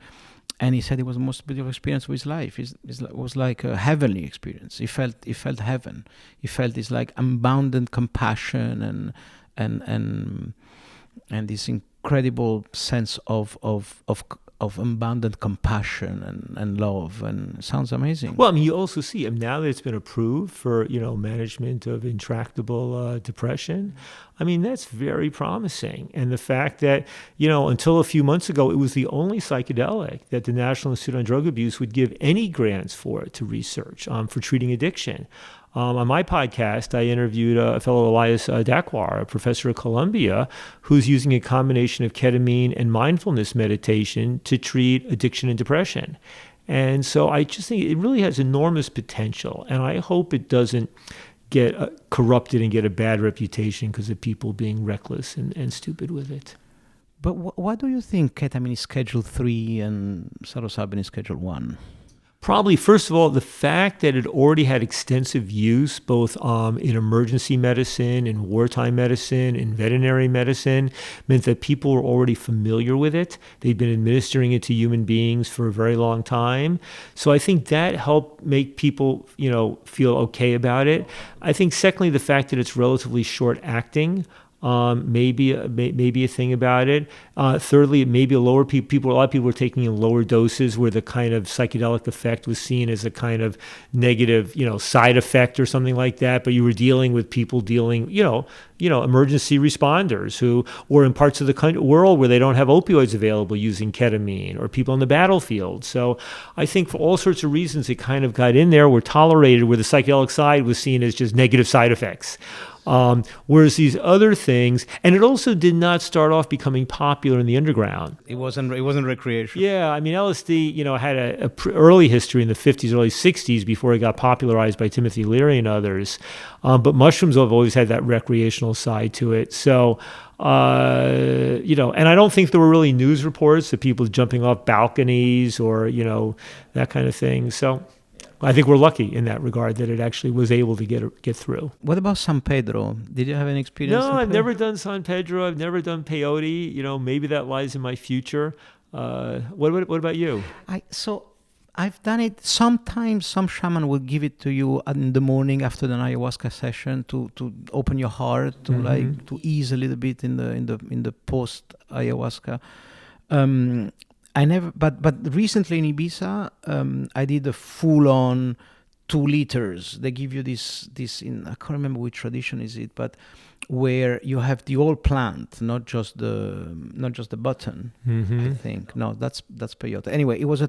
and he said it was the most beautiful experience of his life. It was like a heavenly experience. He felt heaven. He felt this like unbounded compassion and this incredible sense of unbounded compassion and love, and it sounds amazing. Well, I mean, you also see, now that it's been approved for, you know, management of intractable depression, I mean, that's very promising. And the fact that, you know, until a few months ago, it was the only psychedelic that the National Institute on Drug Abuse would give any grants for to research for treating addiction. On my podcast, I interviewed a fellow, Elias Dakwar, a professor at Columbia, who's using a combination of ketamine and mindfulness meditation to treat addiction and depression. And so I just think it really has enormous potential. And I hope it doesn't get corrupted and get a bad reputation because of people being reckless and stupid with it. But why do you think ketamine is Schedule 3 and psilocybin is Schedule 1? Probably, first of all, the fact that it already had extensive use both in emergency medicine, in wartime medicine, in veterinary medicine, meant that people were already familiar with it. They'd been administering it to human beings for a very long time. So I think that helped make people, you know, feel okay about it. I think, secondly, the fact that it's relatively short-acting, maybe a thing about it. Thirdly, maybe a lot of people were taking in lower doses where the kind of psychedelic effect was seen as a kind of negative, you know, side effect or something like that. But you were dealing with people emergency responders who, or in parts of the world where they don't have opioids available, using ketamine, or people on the battlefield. So I think for all sorts of reasons, it kind of got in there, were tolerated, where the psychedelic side was seen as just negative side effects. Whereas these other things, and it also did not start off becoming popular in the underground. It wasn't recreational. Yeah, I mean, LSD, you know, had a early history in the 50s, early 60s before it got popularized by Timothy Leary and others. But mushrooms have always had that recreational side to it. So, you know, and I don't think there were really news reports of people jumping off balconies or, you know, that kind of thing. So I think we're lucky in that regard that it actually was able to get through. What about San Pedro? Did you have any experience? No, I've never done San Pedro. I've never done peyote. You know, maybe that lies in my future. What about you? I've done it. Sometimes some shaman will give it to you in the morning after the ayahuasca session to open your heart, to like to ease a little bit in the post ayahuasca. I never, but recently in Ibiza, I did a full-on 2 liters. They give you this in, I can't remember which tradition is it, but where you have the whole plant, not just the button. I think no, that's peyote. Anyway, it was a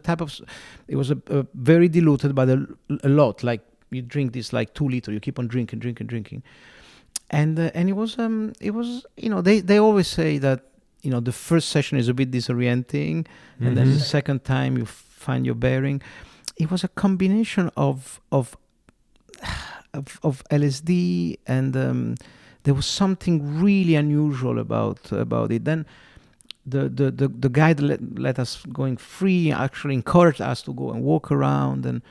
very diluted, but a lot. Like you drink this like 2 liters. You keep on drinking, and it was you know, they always say that, you know, the first session is a bit disorienting, and then the second time you find your bearing. It was a combination of of LSD, and there was something really unusual about it. Then the guy that let us going free actually encouraged us to go and walk around, and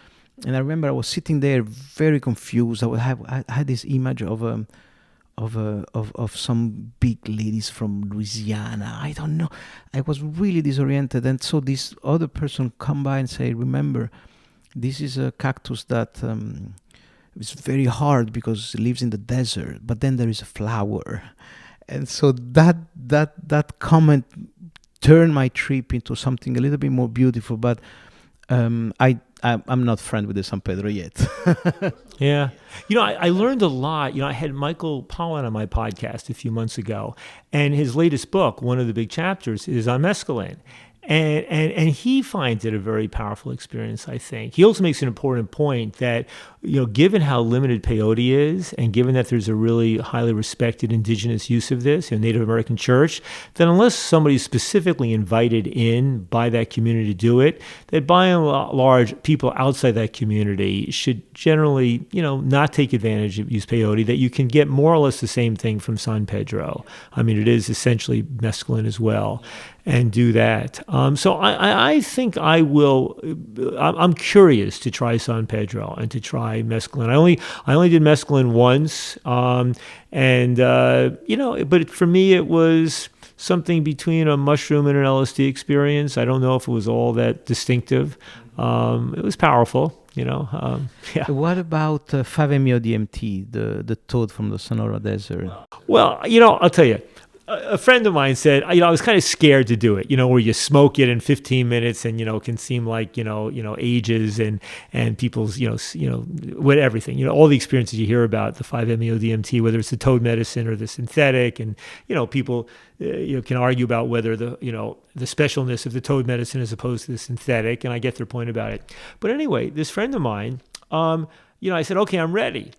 I remember I was sitting there very confused. I had this image of some big ladies from Louisiana. I don't know. I was really disoriented, and so this other person come by and say, "Remember, this is a cactus that is very hard because it lives in the desert. But then there is a flower," and so that comment turned my trip into something a little bit more beautiful. But I'm not friend with the San Pedro yet. Yeah. I learned a lot. I had Michael Pollan on my podcast a few months ago, and his latest book, one of the big chapters, is on mescaline. And he finds it a very powerful experience, I think. He also makes an important point that, given how limited peyote is, and given that there's a really highly respected indigenous use of this in Native American church, that unless somebody's specifically invited in by that community to do it, that by and large, people outside that community should generally, not take advantage of use peyote, that you can get more or less the same thing from San Pedro. I mean, it is essentially mescaline as well. And do that. So I think I will. I'm curious to try San Pedro and to try mescaline. I only did mescaline once, but for me it was something between a mushroom and an LSD experience. I don't know if it was all that distinctive. It was powerful. Yeah. What about 5-MeO-DMT, the toad from the Sonora Desert? Well, I'll tell you. A friend of mine said, I was kind of scared to do it, where you smoke it in 15 minutes and, it can seem like, ages and people's, what everything, all the experiences you hear about the 5-MeO-DMT, whether it's the toad medicine or the synthetic. And, people, can argue about whether the specialness of the toad medicine as opposed to the synthetic. And I get their point about it. But anyway, this friend of mine, I said, okay, I'm ready.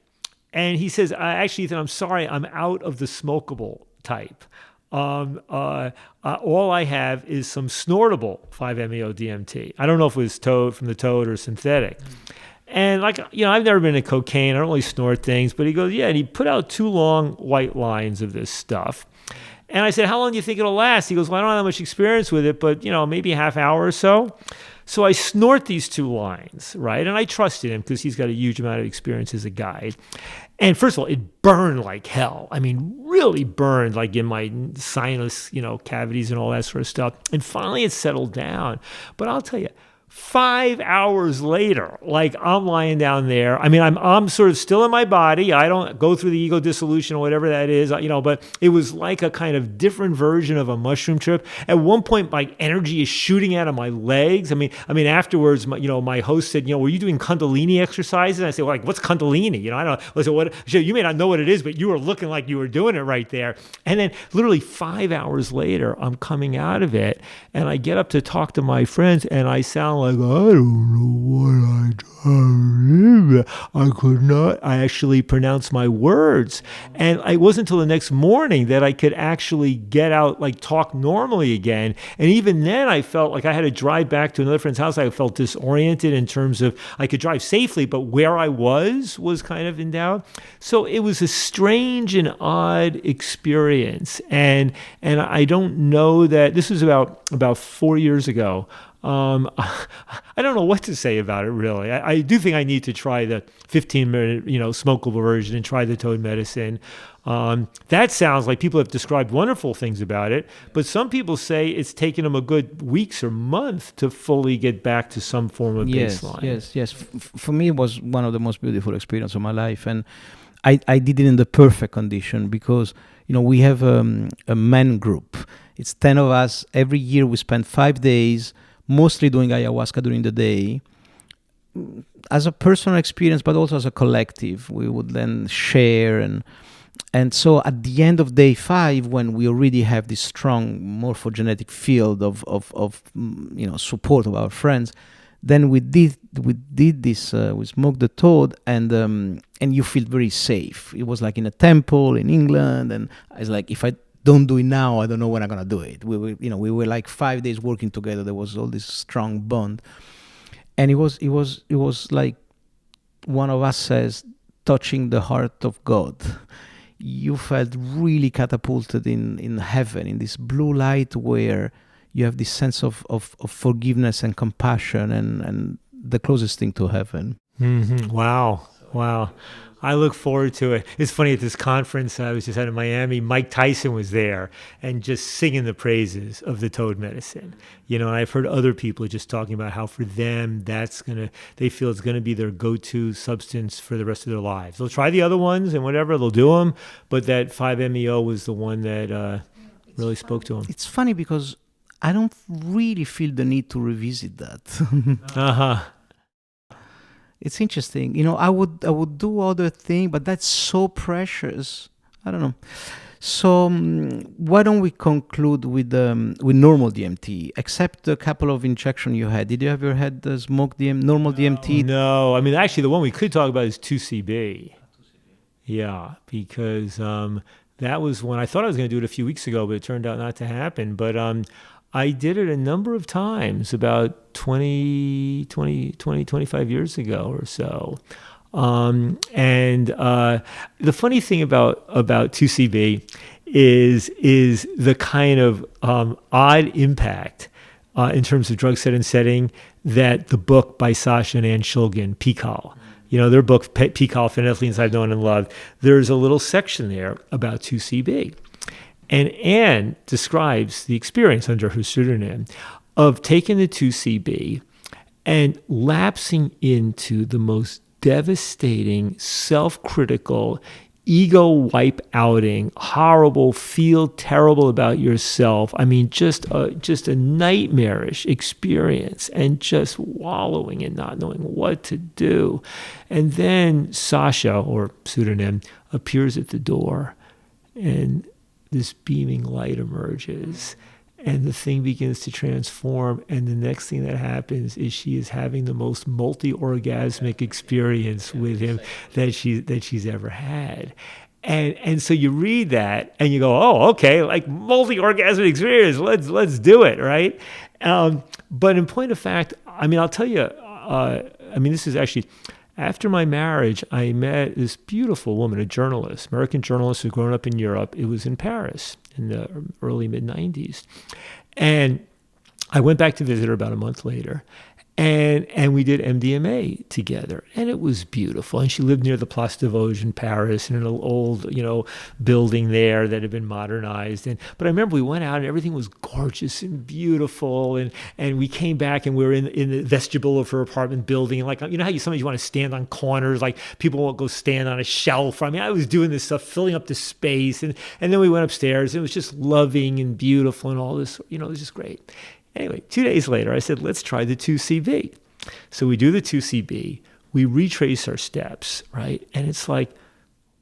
And he says, actually, Ethan, I'm sorry, I'm out of the smokable type. All I have is some snortable 5-MeO-DMT. I don't know if it was from the toad or synthetic. And I've never been into cocaine. I don't really snort things. But he goes, yeah. And he put out 2 long white lines of this stuff. And I said, how long do you think it'll last? He goes, well, I don't have that much experience with it, but, maybe a half hour or so. So I snort these 2 lines, right? And I trusted him because he's got a huge amount of experience as a guide. And first of all, it burned like hell. I mean, really burned, like in my sinus, cavities and all that sort of stuff. And finally it settled down. But I'll tell you, 5 hours later, I'm lying down there. I mean, I'm sort of still in my body. I don't go through the ego dissolution or whatever that is, but it was like a kind of different version of a mushroom trip. At one point, my energy is shooting out of my legs. I mean, afterwards, my host said, were you doing Kundalini exercises? And I said, well, what's Kundalini? I don't know. I said, what? So you may not know what it is, but you were looking like you were doing it right there. And then literally 5 hours later, I'm coming out of it, and I get up to talk to my friends, and I sound like, I don't know what I did. I could not actually pronounce my words. And it wasn't until the next morning that I could actually get out, talk normally again. And even then I felt like I had to drive back to another friend's house. I felt disoriented in terms of I could drive safely, but where I was kind of in doubt. So it was a strange and odd experience. And I don't know that this was about 4 years ago. I don't know what to say about it, really. I do think I need to try the 15-minute, smokable version and try the toad medicine. That sounds like people have described wonderful things about it, but some people say it's taken them a good weeks or month to fully get back to some form of baseline. Yes. For me, it was one of the most beautiful experiences of my life, and I did it in the perfect condition because, we have a men group. It's 10 of us. Every year we spend 5 days mostly doing ayahuasca during the day as a personal experience, but also as a collective. We would then share. And so at the end of day 5, when we already have this strong morphogenetic field of support of our friends, then we did this, we smoked the toad, and you feel very safe. It was like in a temple in England, and I was like, if I don't do it now, I don't know when I'm gonna do it. We were like 5 days working together. There was all this strong bond, and it was like one of us says, touching the heart of God. You felt really catapulted in heaven, in this blue light where you have this sense of forgiveness and compassion and the closest thing to heaven. Mm-hmm. Wow. I look forward to it. It's funny, at this conference I was just at in Miami, Mike Tyson was there and just singing the praises of the toad medicine. And I've heard other people just talking about how for them, they feel it's going to be their go-to substance for the rest of their lives. They'll try the other ones and whatever, they'll do them, but that 5-MeO was the one that really spoke to them. It's funny because I don't really feel the need to revisit that. Uh-huh. It's interesting. I would do other thing, but that's so precious. I don't know. So why don't we conclude with normal DMT? Except a couple of injections you had. Did you ever had the normal DMT? No. I mean, actually, the one we could talk about is 2CB. Yeah, because that was when I thought I was going to do it a few weeks ago, but it turned out not to happen. But I did it a number of times, about 25 years ago or so. And the funny thing about 2CB is the kind of odd impact in terms of drug setting that the book by Sasha and Ann Shulgin, PCAL, their book, PCAL, Phenethylene I've Known and Loved, there's a little section there about 2CB. And Anne describes the experience under her pseudonym of taking the 2CB and lapsing into the most devastating, self-critical, ego wipe outing, horrible, feel terrible about yourself. I mean, just a nightmarish experience and just wallowing and not knowing what to do. And then Sasha, or pseudonym, appears at the door and this beaming light emerges and the thing begins to transform. And the next thing that happens is she is having the most multi-orgasmic experience with him that she's ever had. And so you read that and you go, oh, okay, like multi-orgasmic experience, let's do it, right? But in point of fact, I mean, I'll tell you, this is actually, after my marriage, I met this beautiful woman, a journalist, American journalist who'd grown up in Europe. It was in Paris in the early mid-90s. And I went back to visit her about a month later. And we did MDMA together, and it was beautiful. And she lived near the Place des Vosges in Paris, in an old, building there that had been modernized. But I remember we went out, and everything was gorgeous and beautiful. And we came back, and we were in the vestibule of her apartment building. And how sometimes you want to stand on corners, like people won't go stand on a shelf. I mean, I was doing this stuff, filling up the space, and then we went upstairs. And it was just loving and beautiful, and all this. It was just great. Anyway, 2 days later, I said, let's try the 2CB. So we do the 2CB. We retrace our steps, right? And it's like,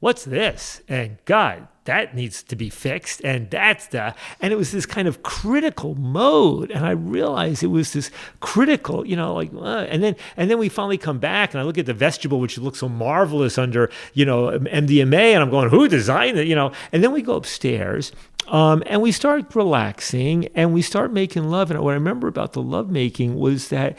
what's this? And God, that needs to be fixed. And and it was this kind of critical mode. And I realized it was this critical, and then we finally come back and I look at the vestibule, which looks so marvelous under, MDMA. And I'm going, who designed it? And then we go upstairs. And we start relaxing and we start making love. And what I remember about the love making was that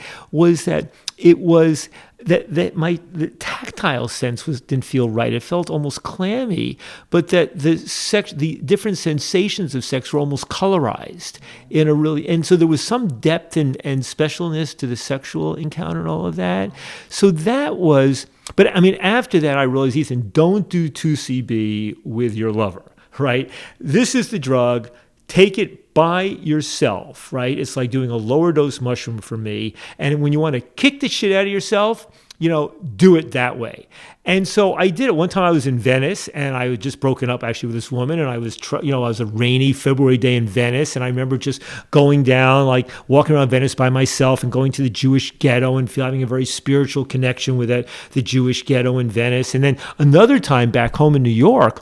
it was that the tactile sense didn't feel right. It felt almost clammy, but that the different sensations of sex were almost colorized and so there was some depth and specialness to the sexual encounter and all of that. So that was, but I mean, after that, I realized, Ethan, don't do 2CB with your lover. Right? This is the drug. Take it by yourself, right? It's like doing a lower dose mushroom for me. And when you want to kick the shit out of yourself, do it that way. And so I did it. One time I was in Venice and I had just broken up actually with this woman, and I was, I was a rainy February day in Venice. And I remember just going down, like walking around Venice by myself and going to the Jewish ghetto and having a very spiritual connection with the Jewish ghetto in Venice. And then another time back home in New York,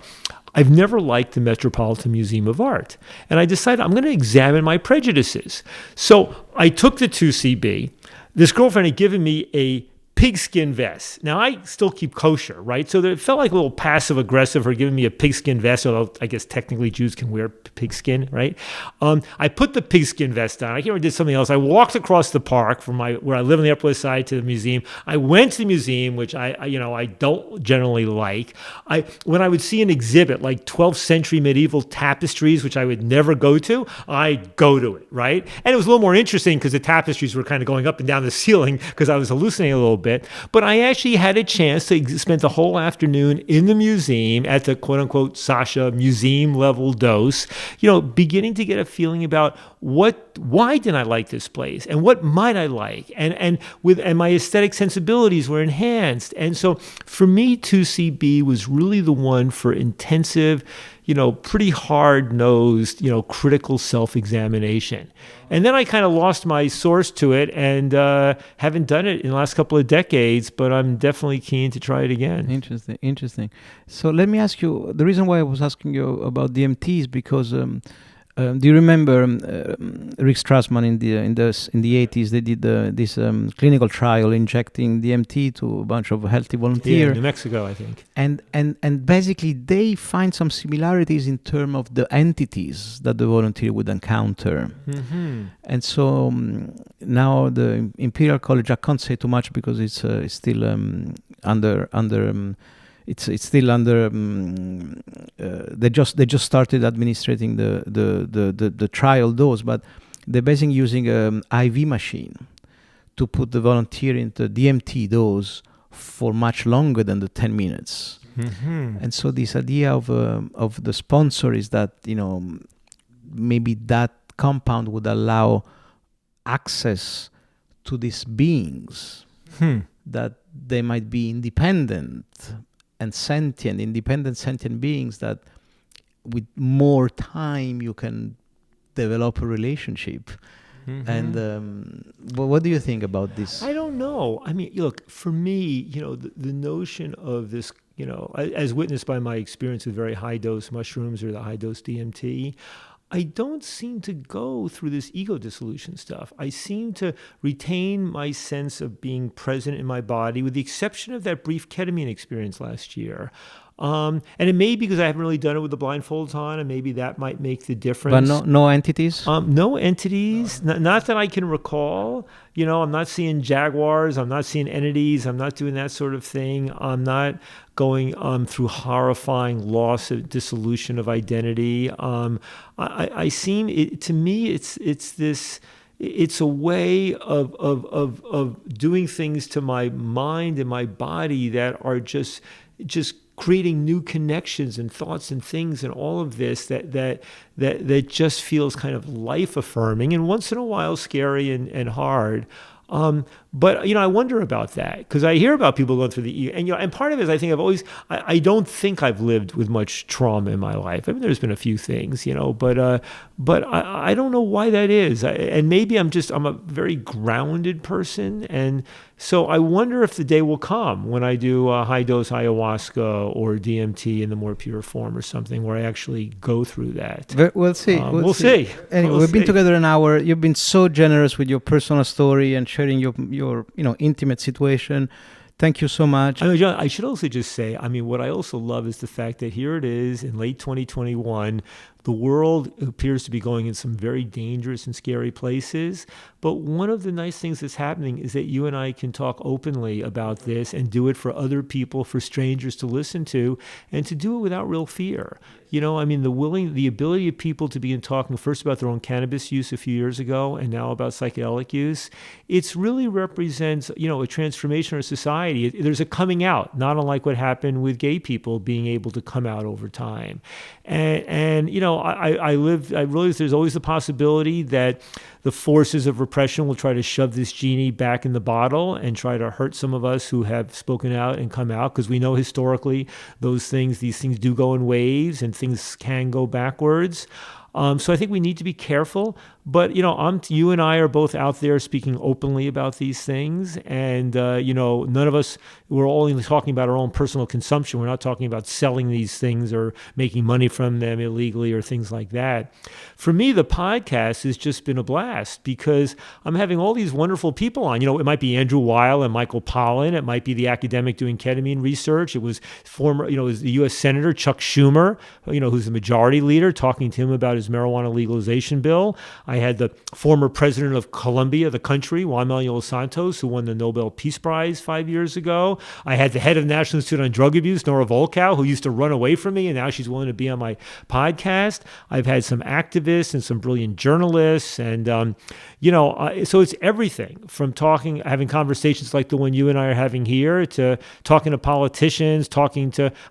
I've never liked the Metropolitan Museum of Art. And I decided I'm going to examine my prejudices. So I took the 2CB. This girlfriend had given me a pigskin vests. Now, I still keep kosher, right? So it felt like a little passive aggressive for giving me a pigskin vest, although I guess technically Jews can wear pigskin, right? I put the pigskin vest on. I can't remember, did something else. I walked across the park from where I live on the Upper West Side to the museum. I went to the museum, which I don't generally like. When I would see an exhibit like 12th century medieval tapestries, which I would never go to, I go to it, right? And it was a little more interesting because the tapestries were kind of going up and down the ceiling because I was hallucinating a little bit. But I actually had a chance to spend the whole afternoon in the museum at the quote unquote Sasha museum level dose, beginning to get a feeling about why didn't I like this place and what might I like? And my aesthetic sensibilities were enhanced. And so for me, 2CB was really the one for intensive, pretty hard-nosed, critical self-examination. And then I kind of lost my source to it and haven't done it in the last couple of decades, but I'm definitely keen to try it again. Interesting. So let me ask you, the reason why I was asking you about DMT is because do you remember Rick Strassman in the 80s? They did this clinical trial injecting DMT to a bunch of healthy volunteers. Yeah, New Mexico, I think. And basically they find some similarities in terms of the entities that the volunteer would encounter. Mm-hmm. And so now the Imperial College, I can't say too much because it's still under. It's still under. They just started administrating the trial dose, but they're basically using an IV machine to put the volunteer into DMT dose for much longer than the 10 minutes. Mm-hmm. And so this idea of the sponsor is that maybe that compound would allow access to these beings that they might be independent sentient beings that with more time you can develop a relationship. Mm-hmm. And what do you think about this? I don't know. I mean, look, for me, the notion of this, as witnessed by my experience with very high dose mushrooms or the high dose DMT, I don't seem to go through this ego dissolution stuff. I seem to retain my sense of being present in my body, with the exception of that brief ketamine experience last year. And it may be because I haven't really done it with the blindfolds on, and maybe that might make the difference. But no entities? No entities, not that I can recall. I'm not seeing jaguars. I'm not seeing entities. I'm not doing that sort of thing. I'm not going through horrifying loss of dissolution of identity. I seem, to me, it's this. It's a way of doing things to my mind and my body that are just creating new connections and thoughts and things and all of this that just feels kind of life affirming and once in a while scary and hard. But I wonder about that because I hear about people going through the and part of it is I think I don't think I've lived with much trauma in my life. I mean, there's been a few things, but I don't know why that is. And maybe I'm a very grounded person, and so I wonder if the day will come when I do high dose ayahuasca or DMT in the more pure form or something where I actually go through that. We'll see. We'll see. Anyway, we've been together an hour. You've been so generous with your personal story and sharing your intimate situation. Thank you so much. John, I should also just say, what I also love is the fact that here it is in late 2021, the world appears to be going in some very dangerous and scary places. But one of the nice things that's happening is that you and I can talk openly about this and do it for other people, for strangers to listen to, and to do it without real fear. The ability of people to begin talking first about their own cannabis use a few years ago and now about psychedelic use, it really represents, a transformation of our society. There's a coming out, not unlike what happened with gay people being able to come out over time. And I realize there's always the possibility that the forces of repression will try to shove this genie back in the bottle and try to hurt some of us who have spoken out and come out, because we know historically these things do go in waves and things can go backwards. So I think we need to be careful. But, you and I are both out there speaking openly about these things. And, none of us, we're only talking about our own personal consumption. We're not talking about selling these things or making money from them illegally or things like that. For me, the podcast has just been a blast. past, because I'm having all these wonderful people on. It might be Andrew Weil and Michael Pollan. It might be the academic doing ketamine research. It was it was the U.S. Senator Chuck Schumer, who's the majority leader, talking to him about his marijuana legalization bill. I had the former president of Colombia, the country, Juan Manuel Santos, who won the Nobel Peace Prize 5 years ago. I had the head of the National Institute on Drug Abuse, Nora Volkow, who used to run away from me, and now she's willing to be on my podcast. I've had some activists and some brilliant journalists, and so it's everything from having conversations like the one you and I are having here, to talking to politicians,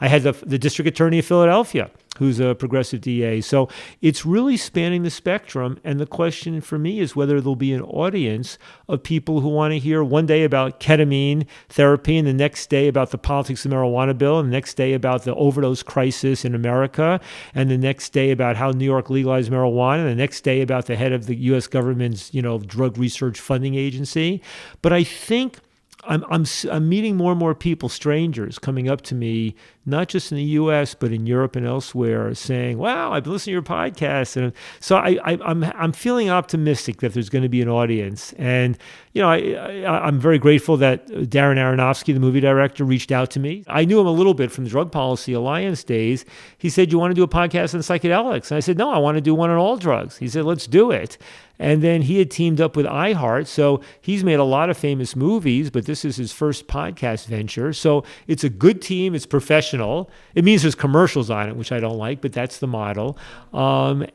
I had the district attorney of Philadelphia, who's a progressive DA. So it's really spanning the spectrum. And the question for me is whether there'll be an audience of people who want to hear one day about ketamine therapy, and the next day about the politics of the marijuana bill, and the next day about the overdose crisis in America, and the next day about how New York legalized marijuana, and the next day about the head of the U.S. government's, drug research funding agency. But I think I'm meeting more and more people, strangers, coming up to me, not just in the U.S. but in Europe and elsewhere, saying, "Wow, I've been listening to your podcast," and so I'm feeling optimistic that there's going to be an audience. And I'm very grateful that Darren Aronofsky, the movie director, reached out to me. I knew him a little bit from the Drug Policy Alliance days. He said, "You want to do a podcast on psychedelics?" And I said, "No, I want to do one on all drugs." He said, "Let's do it." And then he had teamed up with iHeart. So he's made a lot of famous movies, but this is his first podcast venture. So it's a good team. It's professional. It means there's commercials on it, which I don't like, but that's the model. I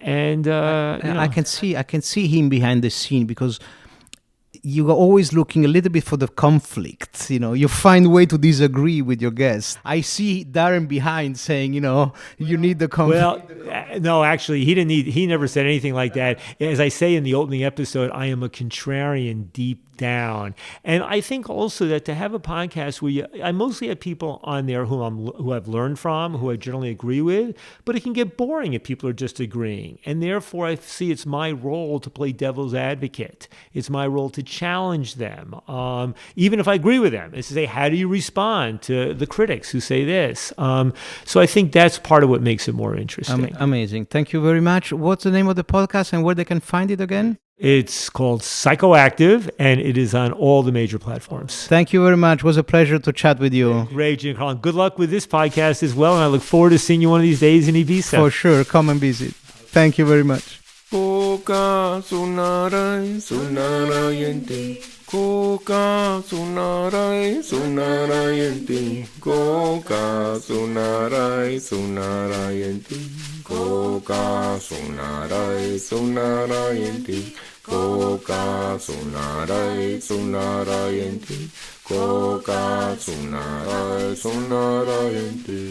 can see him behind the scene, because you are always looking a little bit for the conflict. You find a way to disagree with your guests. I see Darren behind saying, you need the conflict. Well, no, actually, he never said anything like that. As I say in the opening episode, I am a contrarian deep down. And I think also that to have a podcast where I mostly have people on there who I've learned from, who I generally agree with, but it can get boring if people are just agreeing. And therefore, I see it's my role to play devil's advocate. It's my role to challenge them, even if I agree with them. It's to say, how do you respond to the critics who say this? So I think that's part of what makes it more interesting. Amazing. Thank you very much. What's the name of the podcast and where they can find it again? It's called Psychoactive, and it is on all the major platforms. Thank you very much. It was a pleasure to chat with you. Great, Giancarlo. Good luck with this podcast as well, and I look forward to seeing you one of these days in Ibiza. For sure. Come and visit. Thank you very much. Koka sunarai sunarayente. Koka sunarai sunarayente. Koka sunarai sunarayente. Koka sunarai sunarayente. Koka sunarai sunarayente. Koka sunarai sunarayente.